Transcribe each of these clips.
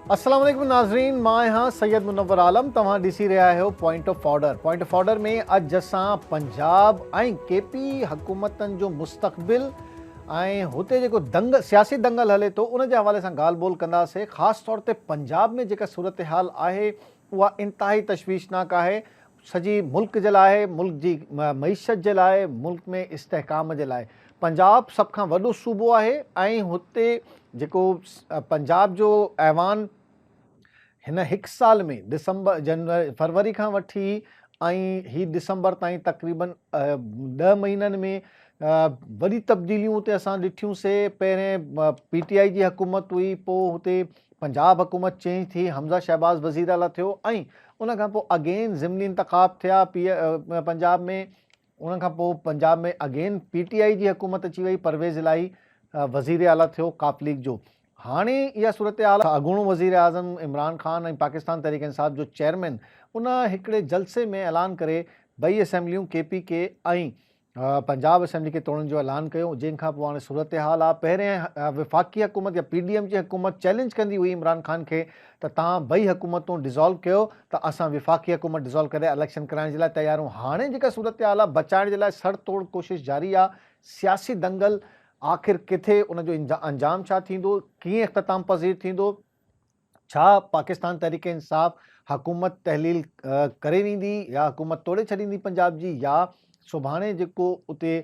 अस्सलाम वालेकुम नाज़रीन, मां यहाँ सैयद मुनव्वर आलम। तव्हां ॾिसी रहिया आहियो पॉइंट ऑफ ऑर्डर में अॼु असां पंजाब ऐं केपी हुकूमतनि जो मुस्तक़बिल ऐं हुते जेको सियासी दंगल हले थो उन जे हवाले सां ॻाल्हि ॿोल कंदासीं। ख़ासि तौर ते पंजाब में जेका सूरत हाल आहे उहा इंतिहाई तशवीशनाक आहे, सॼी मुल्क जे लाइ, मुल्क जी मईशत जे लाइ, मुल्क में इस्तेहकाम जे लाइ। पंजाब सभ खां वॾो सूबो आहे ऐं हुते जेको पंजाब जो ऐवान हिन हिकु साल में फरवरी खां वठी ऐं ही दिसंबर ताईं तक़रीबन 10 महीननि में वॾी तब्दीलियूं हुते असां ॾिठियूंसीं। पहिरें PTI जी हुकूमत हुई, पोइ हुते पंजाब हुकूमत चेंज थी, हमज़ा शहबाज़ वज़ीर आला थियो ऐं उन खां पोइ अगेन ज़िमनी इंतख़ाब थिया पंजाब में। उन खां पोइ पंजाब में अगेन PTI जी हुकूमत अची वई, परवेज़ इलाही वज़ीर आला थियो काफ लीग जो। हाणे इहा सूरत हाल अॻूणो वज़ीर आज़म इमरान ख़ान ऐं पाकिस्तान तहरीक इंसाफ़ जो चेयरमैन उन हिकिड़े जलसे में ऐलान करे ॿई असेंबलियूं KPK ऐं पंजाब असेंबली खे तोड़ण जो ऐलान कयो। जंहिंखां पोइ हाणे सूरत हाल आहे। पहिरें विफ़ाक़ी हुकूमत या PDM जी हुकूमत चैलेंज कंदी हुई इमरान ख़ान खे त तव्हां ॿई हुकूमतूं डिज़ोल्व कयो त असां विफ़ाक़ी हुकूमत डिज़ोल्व करे इलेक्शन कराइण जे लाइ तयार आहियूं। हाणे जेका सूरत हाल आहे बचाइण जे लाइ सर तोड़ कोशिश जारी आहे। सियासी दंगल आख़िर किथे उनजो अंजाम छा थींदो, कीअं इख़्तिताम पज़ीर थींदो, छा पाकिस्तान तहरीक इंसाफ़ हुकूमत तहलील करे वेंदी या हुकूमत तोड़े छॾींदी पंजाब जी, या सुभाणे जेको उते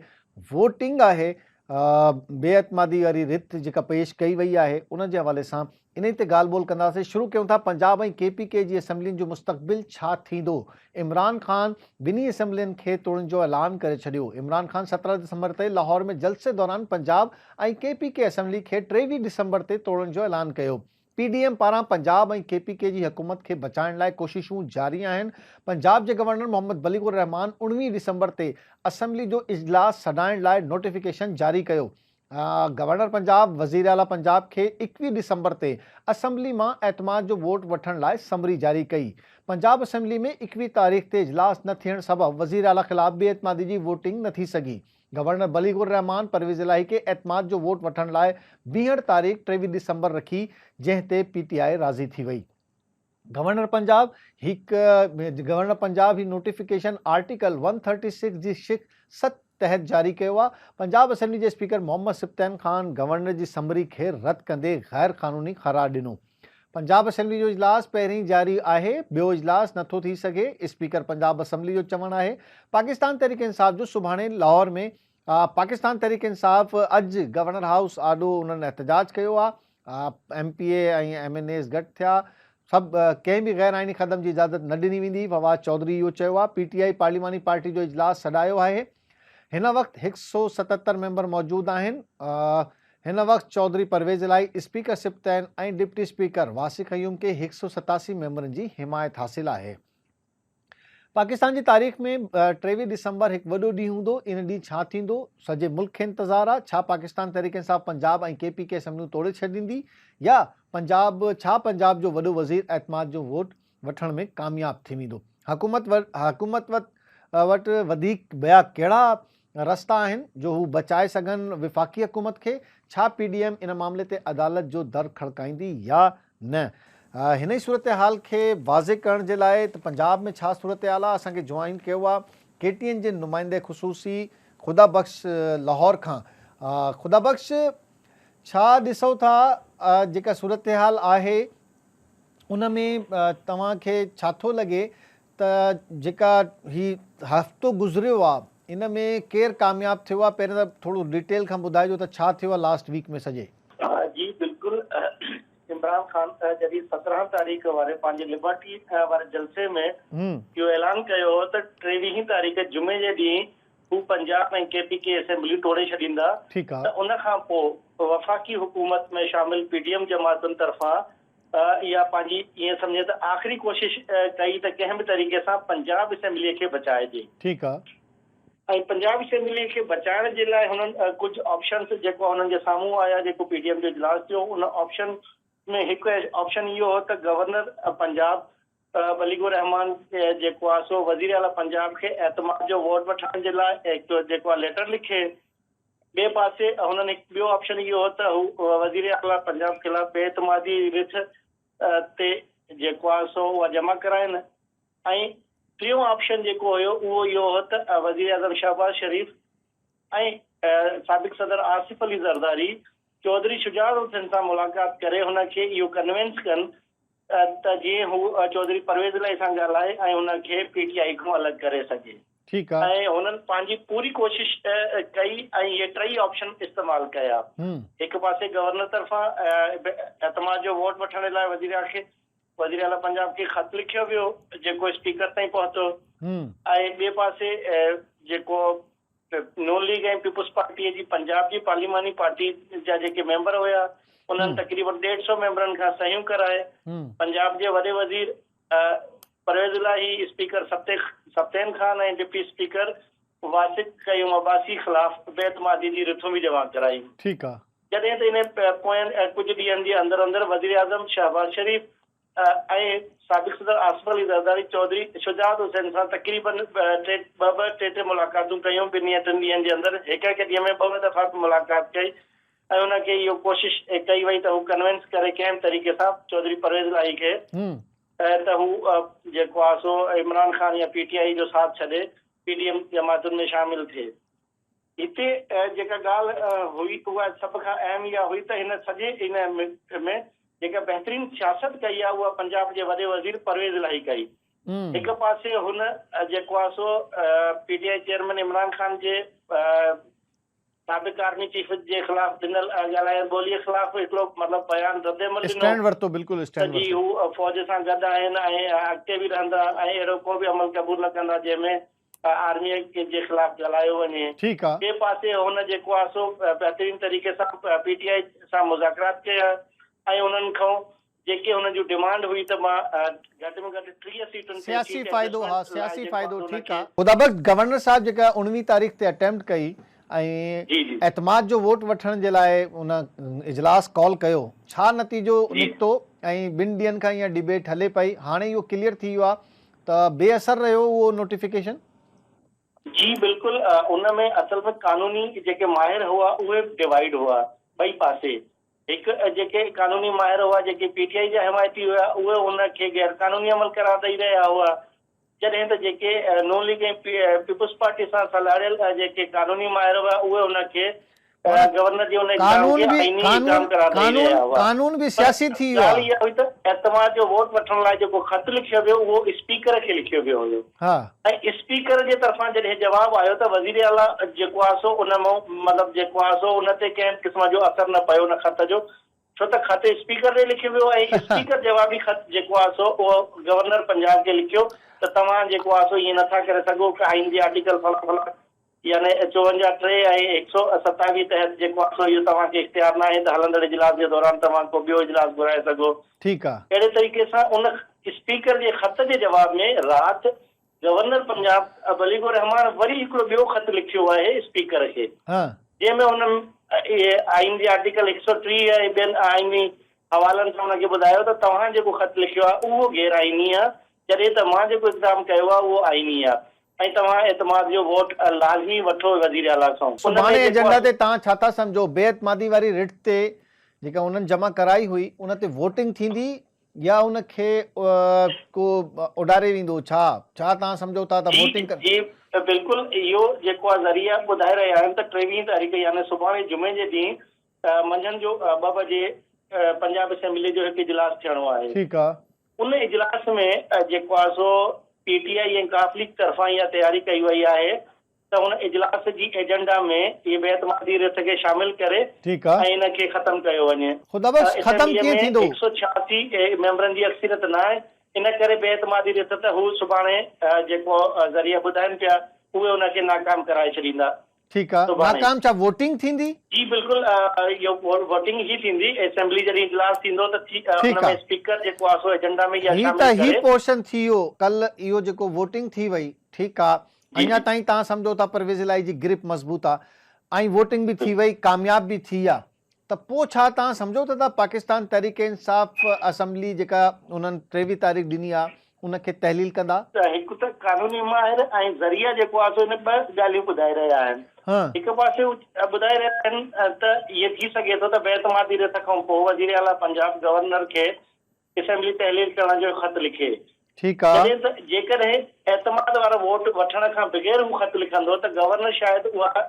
वोटिंग आहे बेअतमादी वारी रिथ जेका पेश कई वई आहे उन जे हवाले सां इन ते ॻाल्हि ॿोल कंदासीं। शुरू कयूं था पंजाब ऐं KPK जी असेंबलियुनि जो मुस्तक़बिल छा थींदो। इमरान ख़ान ॿिन्ही असेंबलियुनि खे तोड़ण जो ऐलान करे छॾियो। इमरान ख़ान 17 दिसंबर ते लाहौर में जलसे दौरान पंजाब ऐं KPK असेंबली खे 23 दिसंबर ते तोड़ण जो ऐलान कयो। PDM पारां पंजाब ऐं KPK जी हुकूमत खे बचाइण लाइ कोशिशूं जारी आहिनि। पंजाब जे गवर्नर मोहम्मद बलीगुर रहमान 19 दिसंबर ते असेंबली जो इजलास सॾाइण लाइ नोटिफिकेशन जारी कयो। गवर्नर पंजाब वज़ीर आला पंजाब खे 21 दिसंबर ते असेंबली मां एतमाद जो वोट वठण लाइ समरी जारी कई। पंजाब असेंबली में 21 तारीख़ ते इजलास न थियण सबबि वज़ीर आला ख़िलाफ़ बेएतमादी जी वोटिंग न थी सघी। गवर्नर बलीगुर रहमान परवेज़ इलाही खे एतमाद जो वोट वठण लाइ 22 तारीख़ 23 दिसंबर रखी, जंहिं ते PTI राज़ी थी वई। गवर्नर पंजाब ही नोटिफिकेशन आर्टिकल 136 जी शिक 7 तहत जारी कयो आहे। पंजाब असेंबली जे स्पीकर मोहम्मद सिफ्तैन ख़ान गवर्नर जी समरी खे रद्द कंदे गैर क़ानूनी क़रार ॾिनो। पंजाब असेंबली जो इजलास पहिरीं जारी आहे, ॿियो इजलास नथो थी सघे। स्पीकर पंजाब असेंबली जो चवणु आहे। पाकिस्तान तहरीक इंसाफ़ जो सुभाणे लाहौर में पाकिस्तान तहरीक इंसाफ़ अॼु गवर्नर हाउस आॾो उन्हनि एहतजाज कयो आहे। MPA ऐं MNAs गॾु थिया। सभु कंहिं बि गैर आइनी क़दम जी इजाज़त न ॾिनी वेंदी। फवाद चौधरी इहो चयो आहे। PTI पार्लिमानी पार्टी जो इजलास सॾायो आहे। हिन वक़्तु 177 मेंबर मौजूदु आहिनि। हिन वक़्तु चौधरी परवेज़ इलाही, स्पीकर सिफ्तैन ऐं डिप्टी स्पीकर वासिक क़यूम खे 187 मेंबरनि जी हिमायत हासिलु आहे। पाकिस्तान जी तारीख़ में 23 दिसंबर हिकु वॾो ॾींहुं हूंदो। इन ॾींहुं छा थींदो सॼे मुल्क खे इंतज़ारु आहे। छा पाकिस्तान तहरीक इंसाफ़ पंजाब ऐं KPK असेंबलियूं तोड़े छॾींदी, या पंजाब जो वॾो वज़ीर एतमाद जो वोट वठण में कामयाब थी वेंदो। हुकूमत वटि वधीक ॿिया कहिड़ा रस्ता आहिनि जो हू बचाए सघनि विफ़ाक़ी हुकूमत खे। छा PDM इन मामले ते अदालत जो दर खड़काईंदी या न। हिन ई सूरत हाल खे वाज़े करण जे लाइ त पंजाब में छा सूरत हाल आहे, असांखे ज्वाइन कयो आहे KTN जे नुमाइंदे ख़ुसूसी ख़ुदा बख़्श लाहौर खां। ख़ुदा बख़्श, छा ॾिसो था जेका सूरत हाल आहे उन में तव्हांखे छा थो लॻे त जेका ही हफ़्तो गुज़रियो आहे इन में केरु कामयाबु थियो आहे? पहिरियों त थोरो डिटेल खां ॿुधाइजो त छा थियो आहे लास्ट वीक में सॼे। जी बिल्कुलु। इमरान ख़ान जॾहिं 17 तारीख़ वारे पंहिंजे लिबर्टी वारे जलसे में इहो ऐलान कयो हो त 23 तारीख़ जुमे जे ॾींहुं हू पंजाब ऐं KPK असेंबली तोड़े छॾींदा। ठीकु आहे। त उन खां पोइ वफ़ाक़ी हुकूमत में शामिल PDM जमातुनि तरफ़ां इहा पंहिंजी ईअं सम्झे त आख़िरी कोशिश कई त कंहिं बि तरीक़े सां पंजाब असेंबलीअ खे बचाइजे। ठीकु आहे। ऐं पंजाब असेंबली खे बचाइण जे लाइ हुननि कुझु ऑप्शन्स जेको हुननि जे साम्हूं आया, जेको PDM जो इजलास थियो उन ऑप्शन में हिकु ऑप्शन इहो हो त गवर्नर पंजाब बलीगुर रहमान जेको आहे सो वज़ीर आला पंजाब खे एतमाद जो वोट वठण जे लाइ हिकु जेको आहे लेटर लिखे। ॿिए पासे हुननि हिकु ॿियो ऑप्शन इहो हो त हू वज़ीर आला पंजाब ख़िलाफ़ बेएतमादी रिथ ते जेको आहे सो उहा जमा कराइनि। ऐं टियों ऑप्शन जेको हुयो उहो इहो हो त वज़ीर आज़म शहबाज शरीफ़ ऐं साबिक़ सदर आसिफ अली ज़रदारी चौधरी शुजात हुसैन सां मुलाक़ात करे हुनखे इहो कन्विंस कनि त जीअं हू चौधरी परवेज़ इलाही सां ॻाल्हाए ऐं हुनखे PTI खां अलॻि करे सघे। ठीकु आहे। ऐं हुननि पंहिंजी पूरी कोशिश कई ऐं इहे टई ऑप्शन इस्तेमालु कया। हिकु पासे गवर्नर तरफ़ां एतमाद जो वोट वठण लाइ वज़ीर आला पंजाब खे ख़त लिखियो वियो जेको स्पीकर ताईं पहुतो। ऐं ॿिए पासे जेको नून लीग ऐं पीपुल्स पार्टीअ जी पंजाब जी पार्लिमानी पार्टी जा जेके मेंबर हुया उन्हनि तक़रीबन 150 मेंबरनि खां सहियूं कराए पंजाब जे वॾे वज़ीर परवेज़ इलाही, स्पीकर सप्तैन खान ऐं डिप्टी स्पीकर वासिक क़यूम अब्बासी ख़िलाफ़ बेतमादी जी रिथूं बि जमा कराई। ठीकु आहे। जॾहिं त इन पोयनि कुझु ॾींहंनि जे अंदरि अंदरि वज़ीर आज़म शहबाज शरीफ़ ऐं साबिक़ सदर आसिफ अली ज़रदारी चौधरी शुजात हुसैन सां तक़रीबन टे मुलाक़ातूं कयूं। 2 या 3 ॾींहंनि जे अंदरि हिक ॾींहं में 2 दफ़ा मुलाक़ात कई ऐं हुनखे इहो कोशिश कई वई त हू कन्विंस करे कंहिं तरीक़े सां चौधरी परवेज़ इलाही खे त हू जेको आहे सो इमरान खान या PTI जो साथ छॾे PDM जमातुनि में शामिल थिए। हिते जेका ॻाल्हि हुई उहा सभ खां अहम इहा हुई त हिन सॼे इन में जेका बहितरीन सियासत कई आहे उहा पंजाब जे वॾे वज़ीर परवेज़ इलाही कई। हिकु पासे हुन जेको आहे सो PTI चेयरमैन इमरान खान जे साबिक़ आर्मी चीफ जे ख़िलाफ़ ॾिनल ॻाल्हायल ॿोलीअ ख़िलाफ़ हिकिड़ो मतिलबु बयान रद्दमल ॾिनो जी हू फ़ौज सां गॾु आहिनि ऐं अॻिते बि रहंदा ऐं अहिड़ो को बि अमल क़बूल न कंदा जंहिंमें आर्मीअ जे ख़िलाफ़ ॻाल्हायो वञे। ॿिए पासे हुन जेको आहे सो बहितरीन तरीक़े सां PTI सां मुज़ाकरात कया ऐं उन्हनि खां जेके हुन जूं डिमांड हुई त मां घटि में घटि 30 सीटुनि ते सियासी फ़ाइदो ठीकु आहे। ख़ुदाबख़्त गवर्नर साहब जेका 19 तारीख़ ते अटेम्प्ट कई ऐं एतमाद जो वोट वठण जे लाइ उन इजलास कॉल कयो, छा नतीजो निकितो ऐं 2 ॾींहंनि खां इहा डिबेट हले पई, हाणे इहो क्लियर थी वियो आहे त बेअसर रहियो उहो नोटिफिकेशन? जी बिल्कुलु। उन में असल में कानूनी जेके माहिर हुआ उहे डिवाइड हुआ ॿई पासे। हिकु जेके कानूनी माहिर हुआ जेके PTI जा हिमायती हुआ उहे उनखे गैर कानूनी अमल करार ॾेई रहिया हुआ, जॾहिं त जेके नून लीग ऐं पीपुल्स पार्टी सां सलाहियल जेके कानूनी माहिर हुआ उहे उनखे गवर्नर जी उन एग्ज़ाम खे आईनी एग्ज़ाम करार ॾेई रहिया हुआ। कानून बि सियासी थी वियो। ॻाल्हि इहा हुई त एतमाद जो वोट वठण लाइ जेको ख़त लिखियो वियो उहो स्पीकर खे लिखियो वियो हुयो ऐं स्पीकर जे तरफ़ां जॾहिं जवाबु आयो त वज़ीर आला जेको आहे सो उन मां मतिलबु जेको आहे सो उन ते कंहिं क़िस्म जो असरु न पियो उन ख़त जो, छो त ख़त स्पीकर ॾे लिखियो वियो ऐं स्पीकर जवाबी ख़त जेको आहे सो उहो गवर्नर पंजाब खे लिखियो त तव्हां जेको आहे सो ईअं नथा करे सघो आइन जे आर्टिकल फला यानी 54(3) ऐं 127 तहत जेको आहे सो इहो तव्हांखे इख्तियार न आहे त हलंदड़ इजलास जे दौरान तव्हां को ॿियो इजलास घुराए सघो। ठीकु आहे। अहिड़े तरीक़े सां उन स्पीकर जे ख़त जे जवाब में राति गवर्नर पंजाब बलीगुर रहमान वरी हिकिड़ो ॿियो ख़त लिखियो आहे स्पीकर खे जंहिंमें हुननि आइन जे आर्टिकल 130 ऐं ॿियनि आइनी हवालनि सां हुनखे ॿुधायो त तव्हां जेको ख़त लिखियो आहे उहो गैर आइनी आहे, जॾहिं त मां जेको इक़दाम कयो आहे उहो आइनी आहे ऐं तव्हां एतमाद जो वोट लाज़मी वठो वज़ीर आला खां। सुभाणे एजेंडा ते तव्हां छा था सम्झो? बेएतमादी वारी रिट ते जेका उन्हनि जमा कराई हुई उन ते वोटिंग थींदी या उनखे को उॾारे वेंदो? छा तव्हां सम्झो था त वोटिंग? जी बिल्कुलु। इहो जेको आहे ज़रिया ॿुधाए रहिया आहिनि त 23 तारीख़ यानी सुभाणे जुमे जे ॾींहुं मंझंदि जो 2 बजे पंजाब असेंबली जो हिकु इजलास थियणो आहे। ठीकु आहे। उन इजलास में जेको आहे सो PTI ऐं काफ लीग तरफ़ां इहा तयारी कई वई आहे त हुन इजलास जी एजेंडा में इहे बेतमादी रिथ खे शामिल करे ऐं इनखे ख़तमु कयो वञे। 186 मेंबरनि जी अक्सरियत न आहे, इन करे बेतमादी रिथ त हू सुभाणे जेको ज़रिया ॿुधाइनि पिया उहे उनखे नाकाम कराए छॾींदा। ठीकु आहे। नाकाम छा वोटिंग थींदी? जी बिल्कुलु इहो वोटिंग ई थींदी। असेंबली जॾहिं इजलास थींदो त स्पीकर जेको आहे सो एजेंडा में ही पोर्शन थी वियो। कल इहो जेको वोटिंग थी वई, ठीकु आहे, अञा ताईं तव्हां सम्झो था परवेज़ इलाही जी ग्रिप मज़बूत आहे ऐं वोटिंग बि थी वई, कामयाब बि थी आहे, त पोइ छा तव्हां सम्झो था पाकिस्तान तहरीक इंसाफ़ असेंबली जेका उन्हनि 23 तारीख़ ॾिनी आहे उनखे तहलील कंदा? हिकु त कानूनी माहिर ऐं ज़रिया जेको आहे सो इन 2 ॻाल्हियूं ॿुधाए रहिया आहिनि। हिकु पासे ॿुधाए रहिया आहिनि त इहे थी सघे थो त बेतमादी रिथ खां पोइ वज़ीर आला पंजाब गवर्नर खे असेंबली तहलील करण जो ख़त लिखे। ठीकु आहे। जॾहिं त जेकर एतमाद वारो वोट वठण खां बग़ैर हू ख़त लिखंदो त गवर्नर शायदि उहा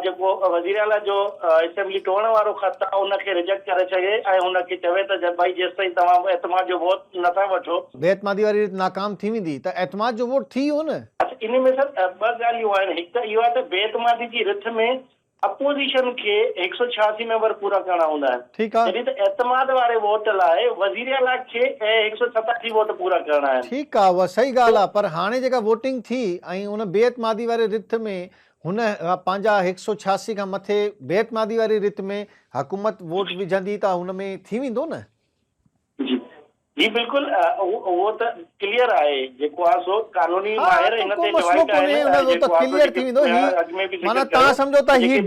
जेको वज़ीर आला जो असेंबली टोड़ण वारो ख़त आहे उनखे रिजेक्ट करे सघे ऐं हुनखे चवे त भाई जेसि ताईं तव्हां एतमाद जो वोट नथा वठो बेएतमादी वारी रीत नाकाम थी वेंदी त एतमाद जो वोट थी वियो न। इन में सर ॿ ॻाल्हियूं आहिनि। हिकु त इहो आहे त बेएतमादी जी रिथ में अपोज़िशन खे 186 मेंबर पूरा करणा हूंदा आहिनि। ठीकु आहे। जॾहिं त एतमाद वारे वोट लाइ वज़ीर आला खे 187 वोट पूरा करणा आहिनि। ठीकु आहे, उहा सही ॻाल्हि आहे, पर हाणे जेका वोटिंग थी ऐं उन बेएतमादी वारे रिथ में हुन पंहिंजा 186 खां मथे बेएतमादी वारी रिथ में हुकूमत वोट विझंदी त हुन में थी वेंदो न। जी बिल्कुलु, उहो त क्लियर आहे, जेको आहे सो कानूनी माहिर हिन ते मसलो कोन्हे, उहो त क्लियर थी वेंदो। माना तव्हां सम्झो था ही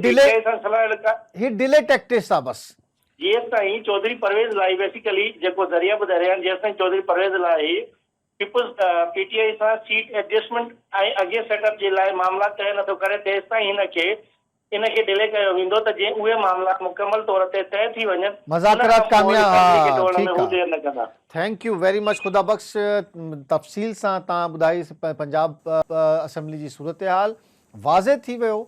डिले टैक्टिक्स आहे बस। जेसि ताईं चौधरी परवेज़ लाई बेसिकली जेको ज़रिया ॿुधाए रहिया आहिनि, जेसि ताईं चौधरी परवेज़ लाई पीपुल्स पीटीआई सां सीट एडजस्टमेंट ऐं अॻे सेटअप जे लाइ मामला तइ नथो करे, तेसि ताईं इनखे डिले कयो वेंदो त जीअं उहे मामला मुकमल तौर ते तइ थी वञनि। मुज़ाकरात कामयाब। ठीकु आहे, थैंक यू वेरी मच। ख़ुदा बख्श तफ़सील सां तव्हां ॿुधाई पंजाब असेंबली जी सूरत हाल। वाज़े थी वियो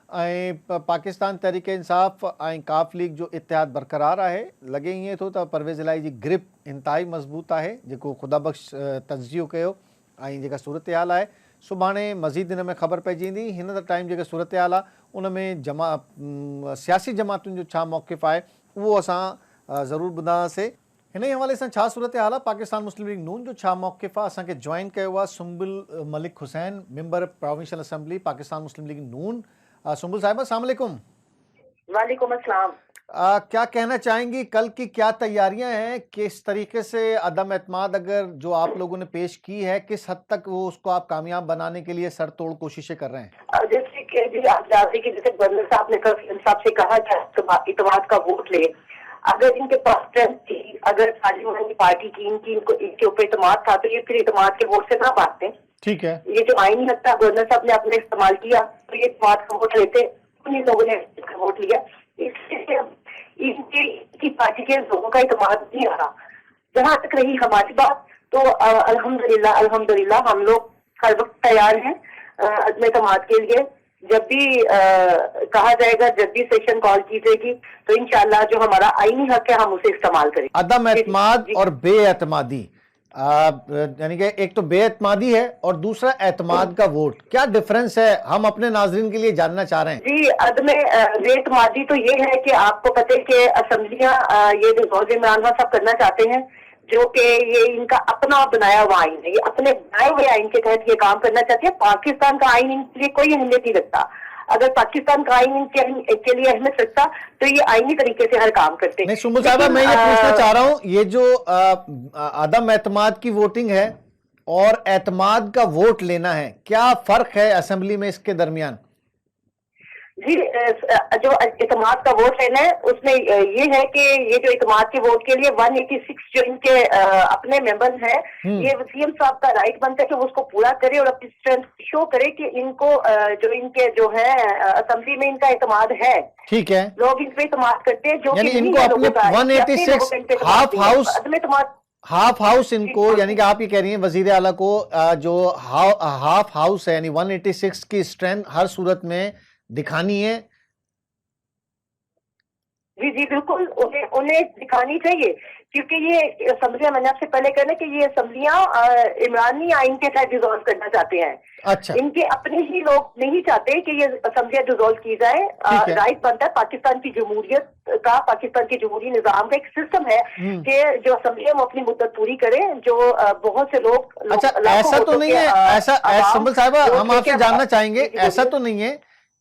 ऐं पाकिस्तान तहरीक इंसाफ़ ऐं काफ लीग जो इतिहाद बरक़रार आहे। लॻे ईअं थो त परवेज़ इलाही जी ग्रिप इंतहाई मज़बूत आहे, जेको ख़ुदा बख्श तजियो कयो ऐं जेका सूरत हाल आहे सुभाणे मज़ीद हिन में ख़बर पइजी वेंदी। हिन टाइम जेका सूरत हाल आहे उन में सियासी जमातुनि जो छा मौक़िफ़ आहे उहो असां ज़रूरु ॿुधासीं। हिन ई हवाले सां छा सूरत हाल आहे, पाकिस्तान मुस्लिम लीग नून जो छा मौक़िफ़ आहे, असांखे जॉइन कयो आहे Sumbul Malik Hussain, member provincial assembly Pakistan Muslim League Noon. Sumbul साहिबा अस्सलाम वालेकुम। वालेकुम अस्सलाम। क्या कहना चाहेंगी, कल की क्या तैयारियां हैं, किस तरीके से अदम एतमाद अगर जो आप लोगों ने पेश की है, किस हद तक वो उसको आप कामयाब बनाने के लिए सर तोड़ कोशिशें कर रहे हैं? जैसे कि आप जानते हैं कि जैसे गवर्नर साहब ने कल साहब से कहा कि इतमाद का वोट ले, अगर इनके पास स्ट्रेंथ थी, अगर पार्लियामेंट की पार्टी की इनके ऊपर इतमाद था तो ये फिर इतमाद के वोट से ना भागते। ठीक है, ये जो आईनी हक था गवर्नर साहब ने अपने इस्तेमाल किया तो ये इतमाद का वोट लेते, उन्हीं लोगों ने वोट लिया। इससे इनकी पार्टी के लोगों का इतमाद नहीं आ रहा। जहां तक रही हमारी बात तो अल्हम्दुलिल्लाह हम लोग हर वक्त तैयार हैं अदम इतमाद के लिए। जब भी कहा जाएगा, जब भी सेशन कॉल की जाएगी तो इंशाल्लाह जो हमारा आईनी हक है हम उसे इस्तेमाल करें। अदम एतमाद और बेएतमादी, यानी कि एक तो बेएतमादी है और दूसरा एतमाद का वोट, क्या डिफरेंस है, हम अपने नाजरीन के लिए जानना चाह रहे हैं। जी, अदम बेएतमादी तो ये है कि आपको पता है कि असेंबलियां ये जो गौर इमरान खान साहब करना चाहते हैं, जो कि ये इनका अपना बनाया हुआ आइन है, ये अपने बनाए हुए आइन के तहत ये काम करना चाहती है। पाकिस्तान का आइन इनके लिए कोई अहमियत नहीं रखता। अगर पाकिस्तान का आइन इनके लिए अहमियत रखता तो ये आइनी तरीके से हर काम करते। नहीं सुंबुल साहबा, मैं ये पूछना चाह रहा हूँ, ये जो अदम एतमाद की वोटिंग है और एतमाद का वोट लेना है, क्या फर्क है असेंबली में इसके दरमियान? जी, जो इतमाद का वोट लेना है उसमें ये है कि ये जो इतमाद के वोट के लिए 186 जो इनके अपने मेंबर्स हैं, ये सीएम साहब का राइट बनता है कि वो उसको पूरा करे और अपनी स्ट्रेंथ शो करे कि इनको जो इनके जो है असेंबली में इनका इतमाद है। ठीक है, लोग इन पे इतमाद करते हैं, जो कि इनको अपने 186 हाफ हाउस इनको, यानी कि आप ये कह रही हैं वजीर आला को जो हाफ हाउस है यानी 186 की स्ट्रेंथ हर सूरत में दिखानी है। जी जी बिल्कुल, उन्हें दिखानी चाहिए, क्योंकि ये असेंबलियां, मैंने आपसे पहले कहना कि ये असेंबलियां इमरानी आइन के तहत डिसॉल्व करना चाहते हैं। अच्छा, इनके अपने ही लोग नहीं चाहते कि ये असेंबलियां डिसॉल्व की जाए। राइट बनता है पाकिस्तान की जमहूरियत का, पाकिस्तान के जमहूरी निजाम का एक सिस्टम है कि जो असेंबलियां अपनी मुद्दत पूरी करें, जो बहुत से लोग। अच्छा, ऐसा तो नहीं है, ऐसा सुंबुल साहिबा हम आपसे जानना चाहेंगे, ऐसा तो नहीं है